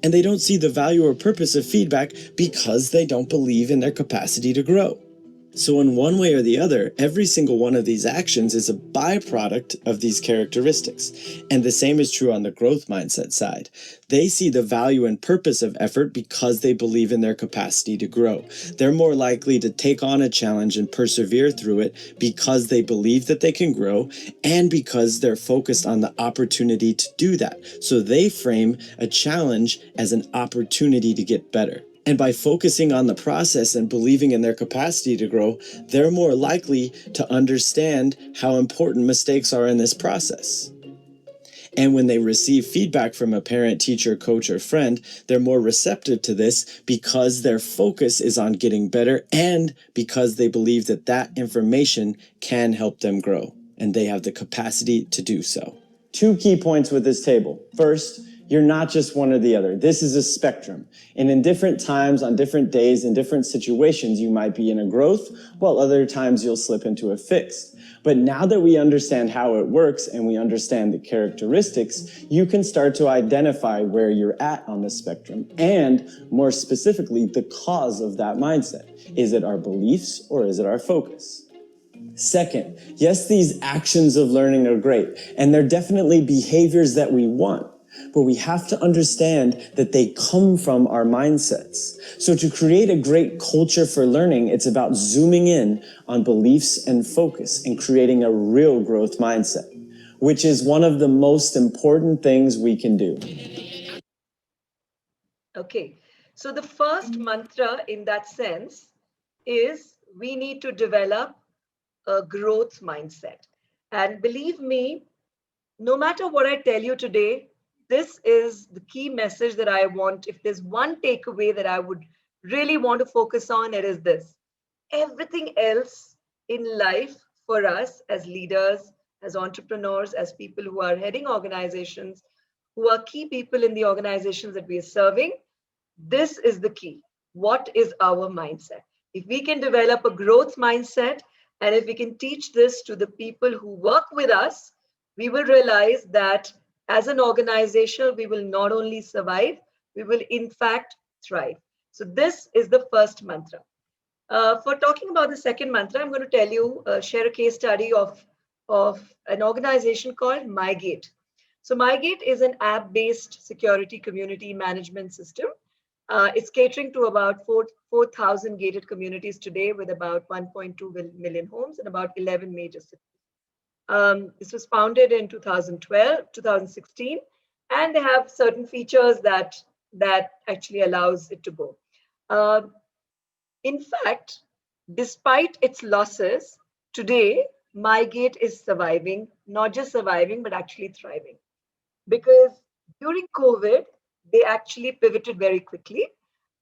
And they don't see the value or purpose of feedback because they don't believe in their capacity to grow. So in one way or the other, every single one of these actions is a byproduct of these characteristics. And the same is true on the growth mindset side. They see the value and purpose of effort because they believe in their capacity to grow. They're more likely to take on a challenge and persevere through it because they believe that they can grow and because they're focused on the opportunity to do that. So they frame a challenge as an opportunity to get better. And by focusing on the process and believing in their capacity to grow, they're more likely to understand how important mistakes are in this process. And when they receive feedback from a parent, teacher, coach, or friend, they're more receptive to this because their focus is on getting better and because they believe that that information can help them grow and they have the capacity to do so. 2 key points with this table. First, you're not just one or the other. This is a spectrum. And in different times, on different days, in different situations, you might be in a growth, while other times you'll slip into a fixed. But now that we understand how it works and we understand the characteristics, you can start to identify where you're at on the spectrum and, more specifically, the cause of that mindset. Is it our beliefs or is it our focus? Second, yes, these actions of learning are great, and they're definitely behaviors that we want. But we have to understand that they come from our mindsets. So to create a great culture for learning, it's about zooming in on beliefs and focus and creating a real growth mindset, which is one of the most important things we can do. Okay, so the first mantra in that sense is we need to develop a growth mindset. And believe me, no matter what I tell you today, this is the key message that I want. If there's one takeaway that I would really want to focus on, it is this. Everything else in life for us as leaders, as entrepreneurs, as people who are heading organizations, who are key people in the organizations that we are serving, this is the key. What is our mindset? If we can develop a growth mindset, and if we can teach this to the people who work with us, we will realize that as an organization, we will not only survive, we will in fact thrive. So this is the first mantra. For talking about the second mantra, I'm going to tell you, share a case study of an organization called MyGate. So MyGate is an app-based security community management system It's catering to about 4,000 gated communities today with about 1.2 million homes in about 11 major cities. This was founded in 2016, and they have certain features that actually allows it to go. In fact, despite its losses, today MyGate is surviving, not just surviving, but actually thriving. Because during COVID, they actually pivoted very quickly.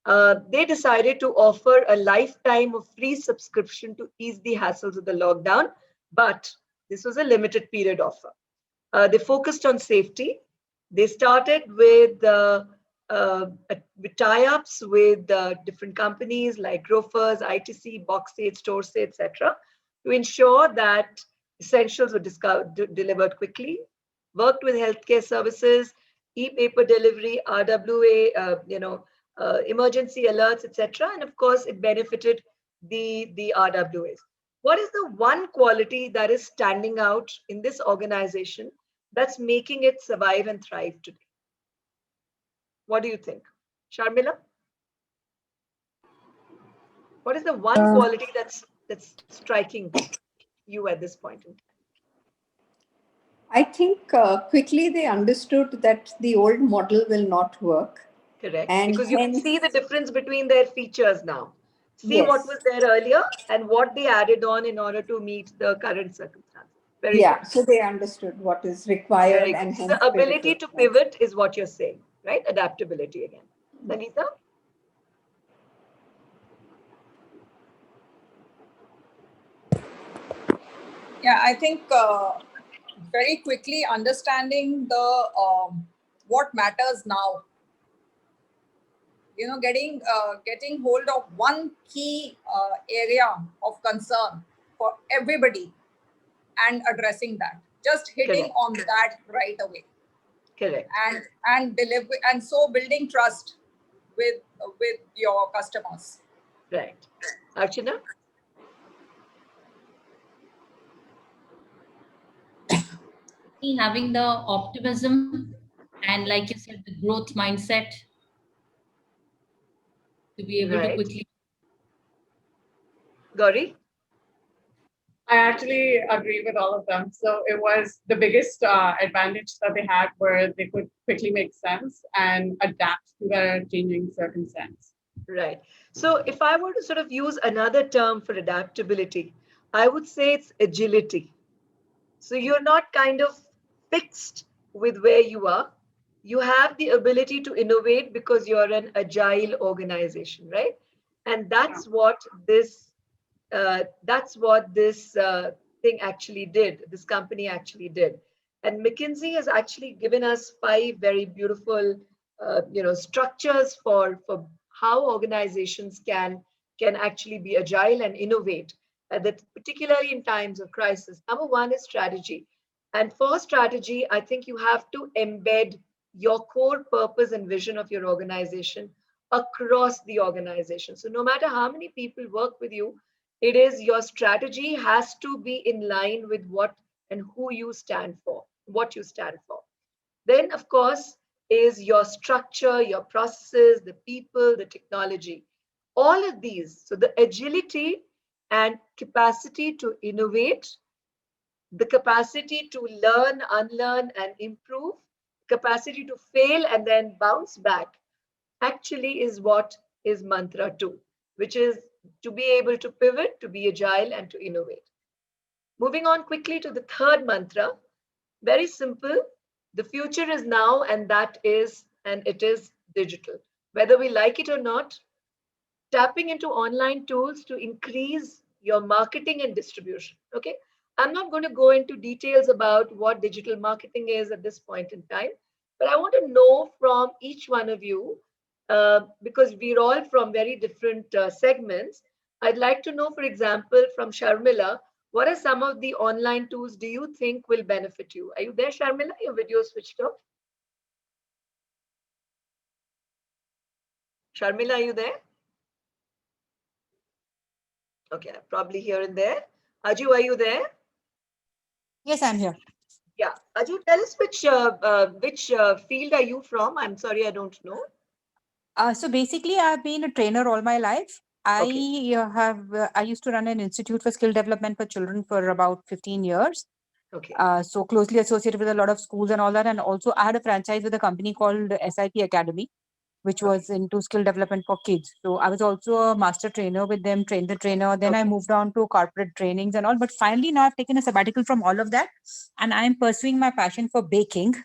They decided to offer a lifetime of free subscription to ease the hassles of the lockdown, but this was a limited period offer. They focused on safety. They started with tie-ups with different companies like Grofers, ITC, Boxate, StoreSay, etc., to ensure that essentials were delivered quickly. Worked with healthcare services, e-paper delivery, RWA, emergency alerts, etc., and of course, it benefited the RWAs. What is the one quality that is standing out in this organization that's making it survive and thrive today? What do you think? Sharmila? What is the one quality that's striking you at this point in time? I think quickly they understood that the old model will not work. Correct. And because you can see the difference between their features now. See Yes. what was there earlier and what they added on in order to meet the current circumstances. Very yeah, good. so they understood what is required Very and good. hence The ability pivoted. to pivot is what you're saying, right? Adaptability again. Sangeeta? Yeah, I think very quickly understanding the what matters now. You know, getting hold of one key area of concern for everybody and addressing that. Just hitting Correct. on that right away. Correct. And deliver, and so building trust with your customers. Right. Archana? Having the optimism and, like you said, the growth mindset to be able to Right. quickly. Gauri? I actually agree with all of them. So it was the biggest advantage that they had where they could quickly make sense and adapt to their changing circumstance. Right. So if I were to sort of use another term for adaptability, I would say it's agility. So you're not kind of fixed with where you are. You have the ability to innovate because you're an agile organization, right? And that's what this thing actually did. This company actually did. And McKinsey has actually given us 5 very beautiful, structures for how organizations can actually be agile and innovate, that particularly in times of crisis. Number 1 is strategy. And for strategy, I think you have to embed your core purpose and vision of your organization across the organization. So no matter how many people work with you, it is your strategy has to be in line with what and who you stand for, what you stand for. Then, of course, is your structure, your processes, the people, the technology, all of these. So the agility and capacity to innovate, the capacity to learn, unlearn, and improve, capacity to fail and then bounce back, actually is what is mantra 2, which is to be able to pivot, to be agile, and to innovate. Moving on quickly to the third mantra, very simple. The future is now, and it is digital. Whether we like it or not, tapping into online tools to increase your marketing and distribution. Okay. I'm not going to go into details about what digital marketing is at this point in time, but I want to know from each one of you, because we're all from very different segments. I'd like to know, for example, from Sharmila, what are some of the online tools do you think will benefit you? Are you there, Sharmila? Your video switched off. Sharmila, are you there? Okay, probably here and there. Aju, are you there? Yes, I'm here. Yeah, Aju, tell us which field are you from? I'm sorry, I don't know. So basically, I've been a trainer all my life. I I used to run an institute for skill development for children for about 15 years. Okay. So closely associated with a lot of schools and all that. And also I had a franchise with a company called SIP Academy, which was into skill development for kids. So I was also a master trainer with them, trained the trainer. Then I moved on to corporate trainings and all. But finally now I've taken a sabbatical from all of that. And I'm pursuing my passion for baking.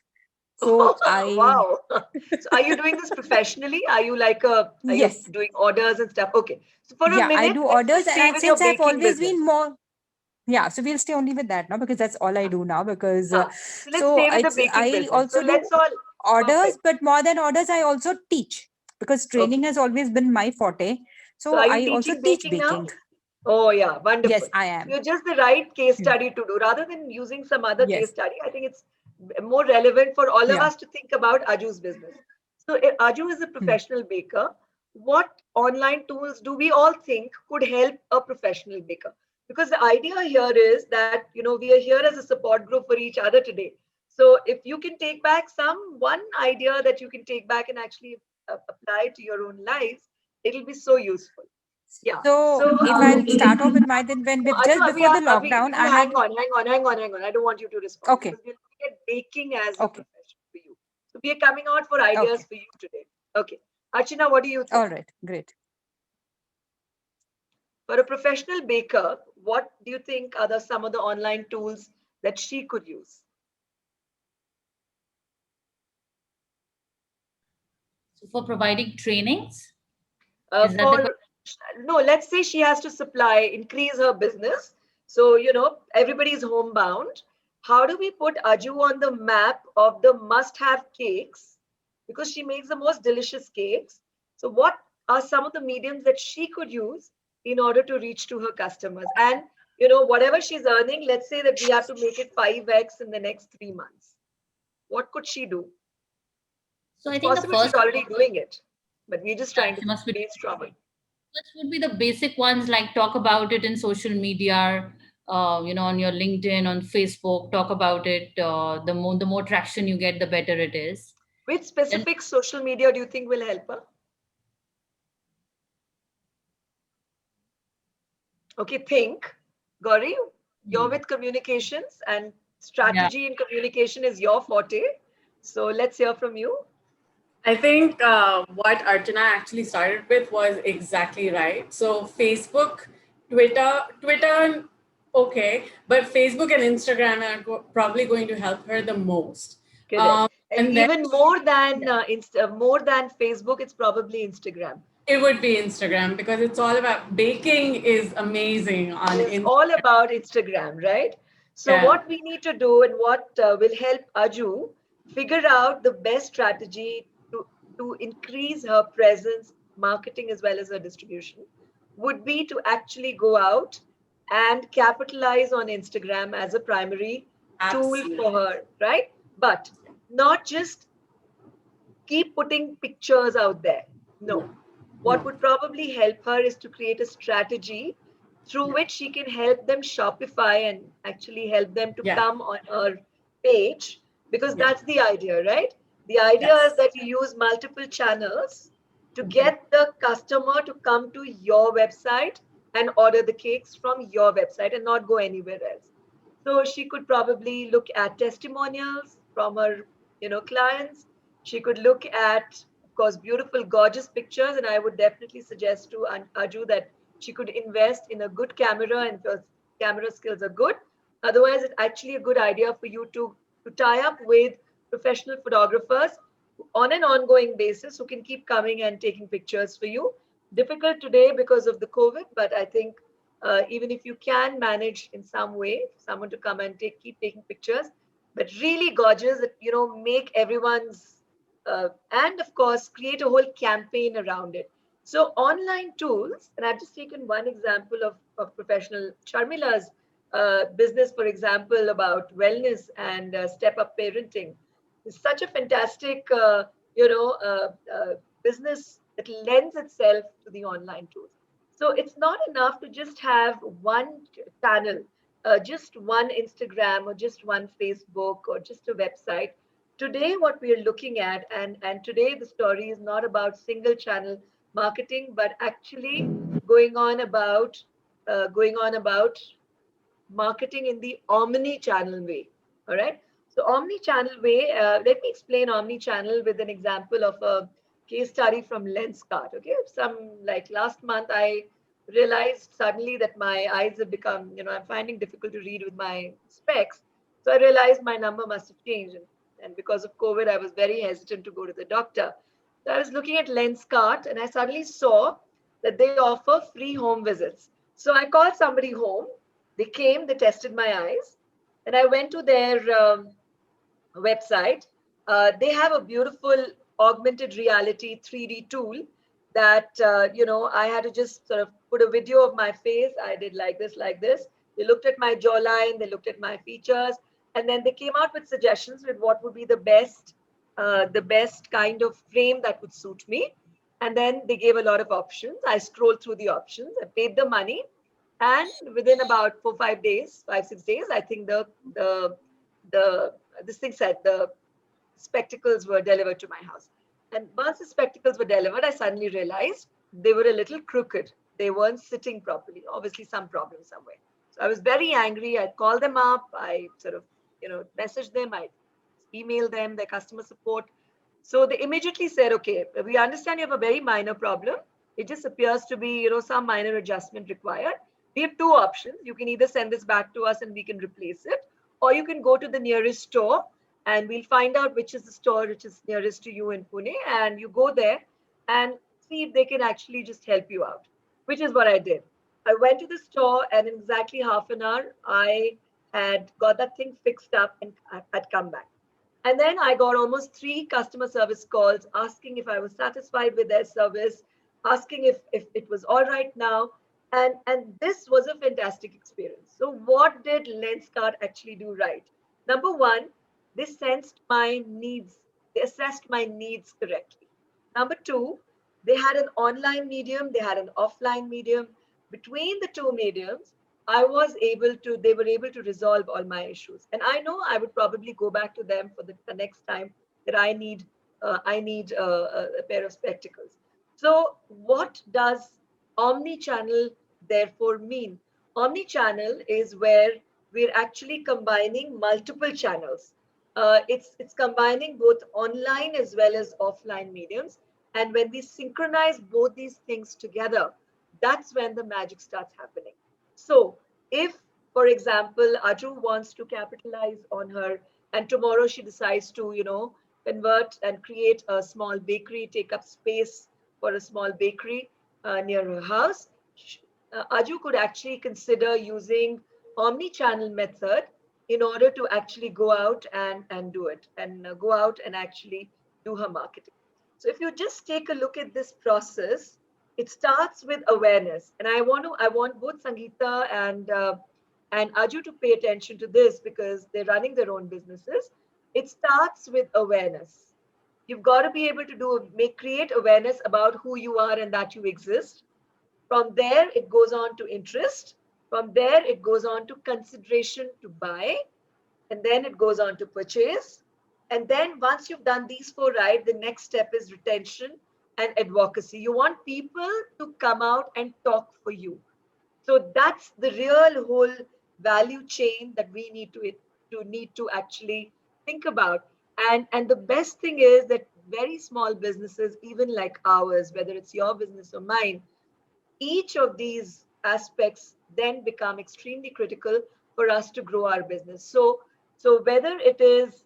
So Wow. So are you doing this professionally? Are you like are you Yes. doing orders and stuff? Okay. So for a Yeah, I minute, do let's orders. just stay And with your since I've baking always business. been more, yeah, so we'll stay only with that now because that's all I do now. Because So let's stay with the baking I business. So also do let's all orders, perfect. but more than orders, I also teach because training has always been my forte. So So are you I also teaching teach baking now? baking. Oh yeah, wonderful. Yes, I am. You're just the right case study to do. Rather than using some other case Yes. study, I think it's more relevant for all of Yeah. us to think about Aju's business. So Aju is a professional baker. What online tools do we all think could help a professional baker? Because the idea here is that, you know, we are here as a support group for each other today. So if you can take back one idea that you can take back and actually apply to your own lives, it'll be so useful. Yeah. So if I'll start off with my then when so with just before the Abhi, lockdown, I hang had on. I don't want you to respond okay. because we're looking at baking as a Okay. profession for you. So we are coming out for ideas Okay. for you today. Okay. Archana, what do you think? All right, great. For a professional baker, what do you think are some of the online tools that she could use? So for providing trainings, is that the For no, let's say she has to increase her business. So, you know, everybody's homebound. How do we put Aju on the map of the must-have cakes? Because she makes the most delicious cakes. So, what are some of the mediums that she could use in order to reach to her customers? And, you know, whatever she's earning, let's say that we have to make it 5x in the next 3 months. What could she do? So I It's think the possible she's first already doing it, but we're just trying to she must be brainstorm it. Which would be the basic ones, like talk about it in social media, you know, on your LinkedIn, on Facebook, talk about it. The more traction you get, the better it is. Which specific social media do you think will help her? Okay, think. Gauri, you're with communications and strategy in communication is your forte. So let's hear from you. I think what Archana actually started with was exactly right. So Facebook, Twitter, okay, but Facebook and Instagram are probably going to help her the most. Correct. And then even more than more than Facebook, it's probably Instagram. it would be Instagram because it's all about baking is amazing on It's Instagram. all about Instagram, right? So Yeah. what we need to do and what will help Aju figure out the best strategy to increase her presence, marketing as well as her distribution would be to actually go out and capitalize on Instagram as a primary tool for her, right? But not just keep putting pictures out there. No. What would probably help her is to create a strategy through which she can help them Shopify and actually help them to come on her page, because that's the idea, right? The idea is that you use multiple channels to get the customer to come to your website and order the cakes from your website and not go anywhere else. So she could probably look at testimonials from her, clients. She could look at, of course, beautiful, gorgeous pictures, and I would definitely suggest to Aju that she could invest in a good camera, and if her camera skills are good. Otherwise, it's actually a good idea for you to tie up with professional photographers on an ongoing basis who can keep coming and taking pictures for you. Difficult today because of the COVID, but I think even if you can manage in some way someone to come and keep taking pictures, but really gorgeous, make everyone's and of course create a whole campaign around it. So online tools, and I've just taken one example of professional Sharmila's business, for example, about wellness and step up parenting. It's such a fantastic business that lends itself to the online tools. So it's not enough to just have one channel, just one Instagram or just one Facebook or just a website. Today, what we are looking at, and today the story is not about single channel marketing, but actually going on about marketing in the omni-channel way. All right. So omni-channel way. Let me explain omni-channel with an example of a case study from Lenskart. Okay. Like last month, I realized suddenly that my eyes have become, I'm finding difficult to read with my specs. So I realized my number must have changed. And because of COVID, I was very hesitant to go to the doctor. So I was looking at Lenskart and I suddenly saw that they offer free home visits. So I called somebody home. They came, they tested my eyes, and I went to their website. They have a beautiful augmented reality 3D tool that, I had to just sort of put a video of my face. I did like this. They looked at my jawline, they looked at my features, and then they came out with suggestions with what would be the best kind of frame that would suit me. And then they gave a lot of options. I scrolled through the options, I paid the money, and within about 5 days, 6 days, I think this thing said the spectacles were delivered to my house. And once the spectacles were delivered, I suddenly realized they were a little crooked. They weren't sitting properly. Obviously, some problem somewhere. So I was very angry. I called them up. I sort of, messaged them. I emailed them, their customer support. So they immediately said, okay, we understand you have a very minor problem. It just appears to be, some minor adjustment required. We have two options. You can either send this back to us and we can replace it, or you can go to the nearest store and we'll find out which is the store which is nearest to you in Pune, and you go there and see if they can actually just help you out, which is what I did. I went to the store and in exactly half an hour, I had got that thing fixed up and I had come back. And then I got almost 3 customer service calls asking if I was satisfied with their service, asking if it was all right now. And this was a fantastic experience. So what did Lenskart actually do right? Number one, they sensed my needs. They assessed my needs correctly. Number two, they had an online medium. They had an offline medium. Between the two mediums, they were able to resolve all my issues. And I know I would probably go back to them for the next time that I need a pair of spectacles. So what does omni-channel therefore mean? Omni-channel is where we're actually combining multiple channels. It's combining both online as well as offline mediums. And when we synchronize both these things together, that's when the magic starts happening. So if, for example, Aju wants to capitalize on her, and tomorrow she decides to, convert and create a small bakery, take up space for a small bakery near her house, Aju could actually consider using omni-channel method in order to actually go out and do it, and go out and actually do her marketing. So if you just take a look at this process, it starts with awareness. And I want both Sangeeta and Aju to pay attention to this because they're running their own businesses. It starts with awareness. You've got to be able to create awareness about who you are and that you exist. From there, it goes on to interest. From there, it goes on to consideration to buy. And then it goes on to purchase. And then once you've done these 4 right, the next step is retention and advocacy. You want people to come out and talk for you. So that's the real whole value chain that we need to actually think about. And the best thing is that very small businesses, even like ours, whether it's your business or mine, each of these aspects then become extremely critical for us to grow our business. So whether it's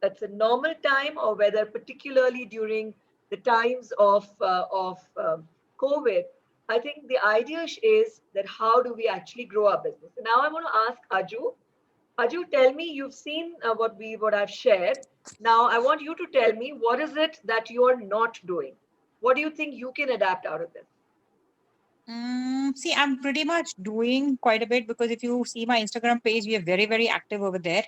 a normal time or whether particularly during the times of COVID, I think the idea is that how do we actually grow our business? And now I want to ask Aju. Aju, tell me, you've seen what I've shared. Now I want you to tell me, what is it that you're not doing? What do you think you can adapt out of this? See, I'm pretty much doing quite a bit because if you see my Instagram page, we are very, very active over there.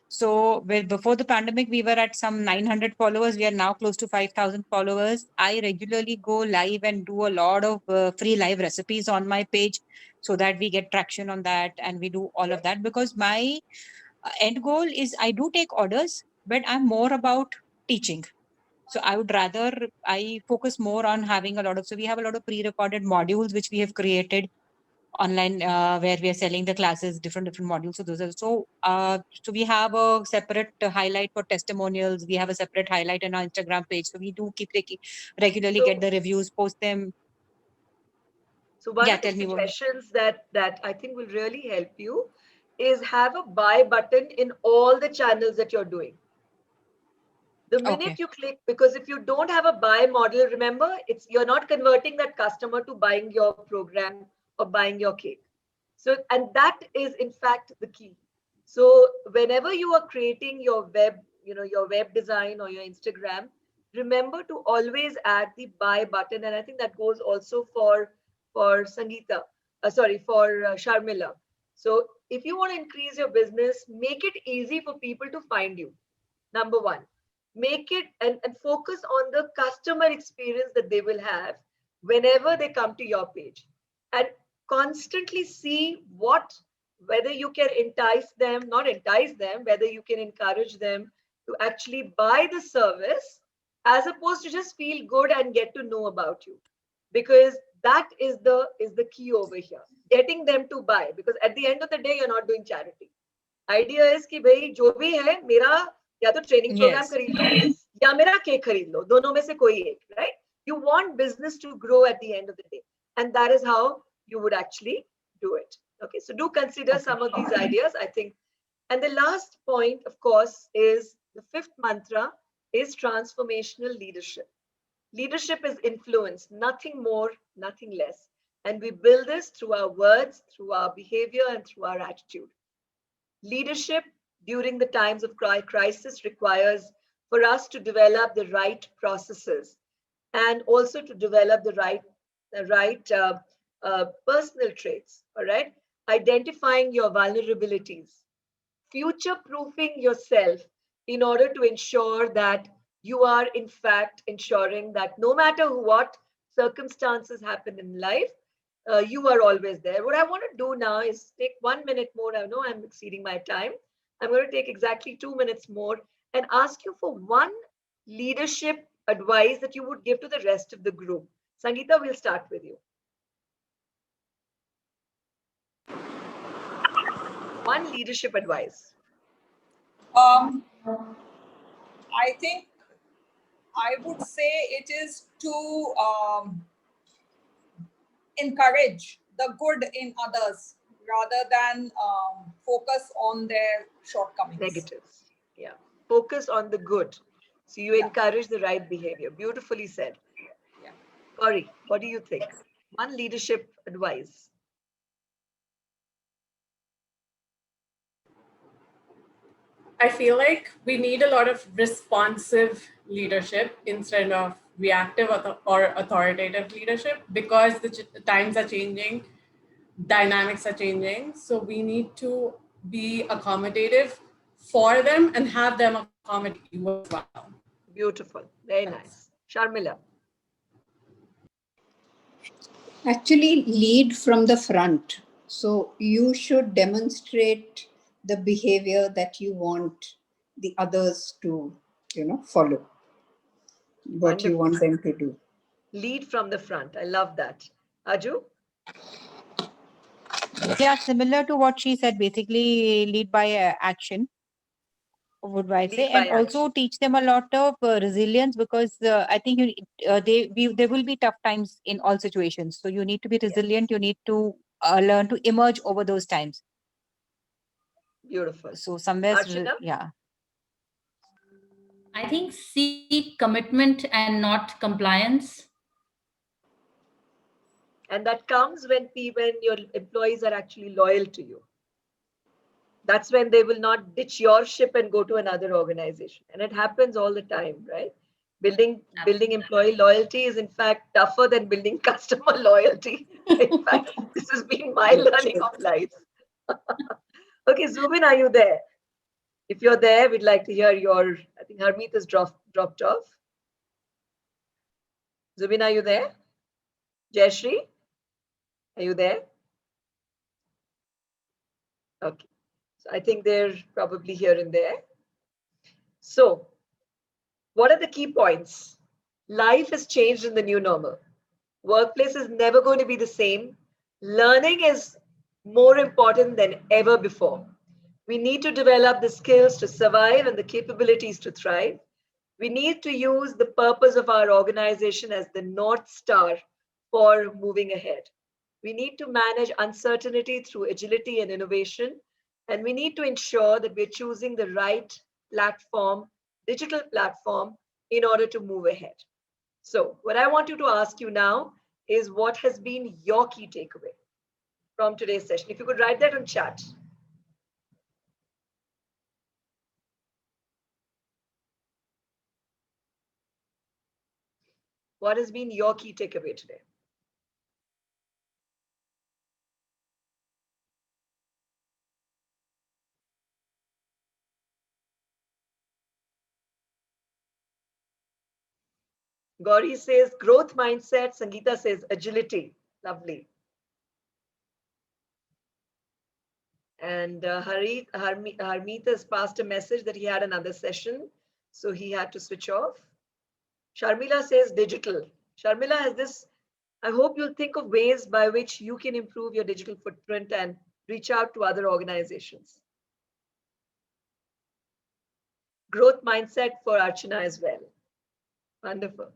So before the pandemic, we were at some 900 followers. We are now close to 5,000 followers. I regularly go live and do a lot of free live recipes on my page so that we get traction on that. And we do all of that because my end goal is I do take orders, but I'm more about teaching. So I focus more on having so we have a lot of pre-recorded modules which we have created online where we are selling the classes, different modules. So those are so we have a separate highlight for testimonials. We have a separate highlight on our Instagram page. So we do keep regularly get the reviews, post them. So one of the suggestions that I think will really help you is have a buy button in all the channels that you're doing. The minute you click, because if you don't have a buy model, remember, you're not converting that customer to buying your program or buying your cake. So, and that is in fact the key. So whenever you are creating your web, your web design or your Instagram, remember to always add the buy button. And I think that goes also for Sangeeta, for Sharmila. So if you want to increase your business, make it easy for people to find you. Number one, make it and focus on the customer experience that they will have whenever they come to your page, and constantly see whether you can not entice them, whether you can encourage them to actually buy the service as opposed to just feel good and get to know about you, because that is the key over here, getting them to buy, because at the end of the day you're not doing charity. Idea is कि भाई जो भी है मेरा या तो training programme खरीद लो या मेरा केक खरीद लो, दोनों में से कोई एक, right? You want business to grow at the end of the day, and that is how you would actually do it. Okay, so do consider some of these ideas, I think. And the last point, of course, is the fifth mantra is transformational leadership. Leadership is influence, nothing more, nothing less. And we build this through our words, through our behavior, and through our attitude. Leadership during the times of crisis requires for us to develop the right processes and also to develop the right personal traits, all right? Identifying your vulnerabilities, future-proofing yourself in order to ensure that you are in fact ensuring that no matter what circumstances happen in life, you are always there. What I want to do now is take 1 minute more. I know I'm exceeding my time. I'm going to take exactly 2 minutes more and ask you for one leadership advice that you would give to the rest of the group. Sangeeta, we'll start with you. One leadership advice. I think I would say it is to encourage the good in others rather than focus on their shortcomings. Negatives. Yeah. Focus on the good. So you encourage the right behavior. Beautifully said. Yeah. Gauri, what do you think? One leadership advice. I feel like we need a lot of responsive leadership instead of reactive or authoritative leadership, because the times are changing, dynamics are changing. So we need to be accommodative for them and have them accommodate you as well. Beautiful. Very nice. Sharmila. Actually, lead from the front. So you should demonstrate the behavior that you want the others to, follow. What you want them to do. Lead from the front. I love that. Aju? Yeah, similar to what she said, basically lead by action, would I say, and also teach them a lot of resilience, because I think there will be tough times in all situations. So you need to be resilient. You need to learn to emerge over those times. Beautiful. So somewhere, yeah. I think seek commitment and not compliance. And that comes when your employees are actually loyal to you. That's when they will not ditch your ship and go to another organization. And it happens all the time, right? Building employee loyalty is in fact tougher than building customer loyalty. In fact, this has been my learning of life. Okay, Zubin, are you there? If you're there, we'd like to hear I think Harmeet has dropped off. Zubin, are you there? Jayashree, are you there? Okay. So I think they're probably here and there. So, what are the key points? Life has changed in the new normal. Workplace is never going to be the same. Learning is more important than ever before. We need to develop the skills to survive and the capabilities to thrive. We need to use the purpose of our organization as the North Star for moving ahead. We need to manage uncertainty through agility and innovation. And we need to ensure that we're choosing the right platform, digital platform, in order to move ahead. So, what I want you to ask you now is what has been your key takeaway from today's session? If you could write that on chat. What has been your key takeaway today? Gauri says growth mindset. Sangeeta says agility. Lovely. And Harmeet has passed a message that he had another session, so he had to switch off. Sharmila says digital. Sharmila has this, I hope you'll think of ways by which you can improve your digital footprint and reach out to other organizations. Growth mindset for Archana as well. Wonderful.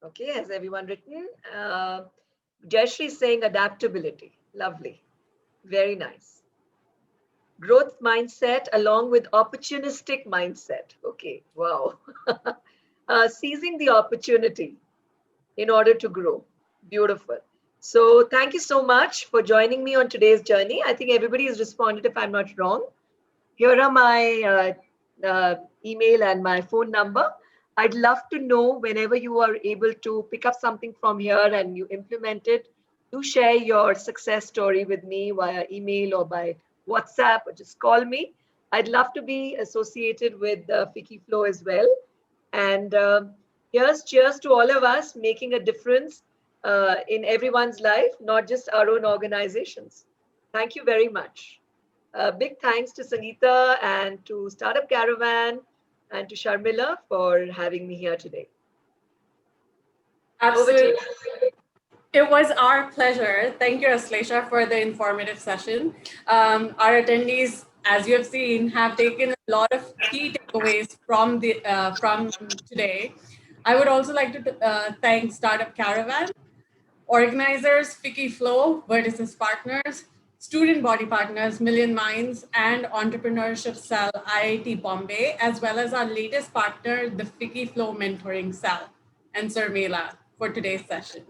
Okay, has everyone written? Jayashree is saying adaptability. Lovely. Very nice. Growth mindset along with opportunistic mindset. Okay, wow. Seizing the opportunity in order to grow. Beautiful. So thank you so much for joining me on today's journey. I think everybody has responded if I'm not wrong. Here are my email and my phone number. I'd love to know whenever you are able to pick up something from here and you implement it, do share your success story with me via email or by WhatsApp or just call me. I'd love to be associated with FICCI Flow as well. And here's cheers to all of us making a difference in everyone's life, not just our own organizations. Thank you very much. Big thanks to Sangeeta and to Startup Caravan and to Sharmila for having me here today. Absolutely. It was our pleasure. Thank you, Aslesha, for the informative session. Our attendees, as you have seen, have taken a lot of key takeaways from today. I would also like to thank Startup Caravan, organizers, FICCI Flow, Vertices Partners, Student Body Partners, Million Minds, and Entrepreneurship Cell, IIT Bombay, as well as our latest partner, the FICCI Flow Mentoring Cell, and Sir Mela for today's session.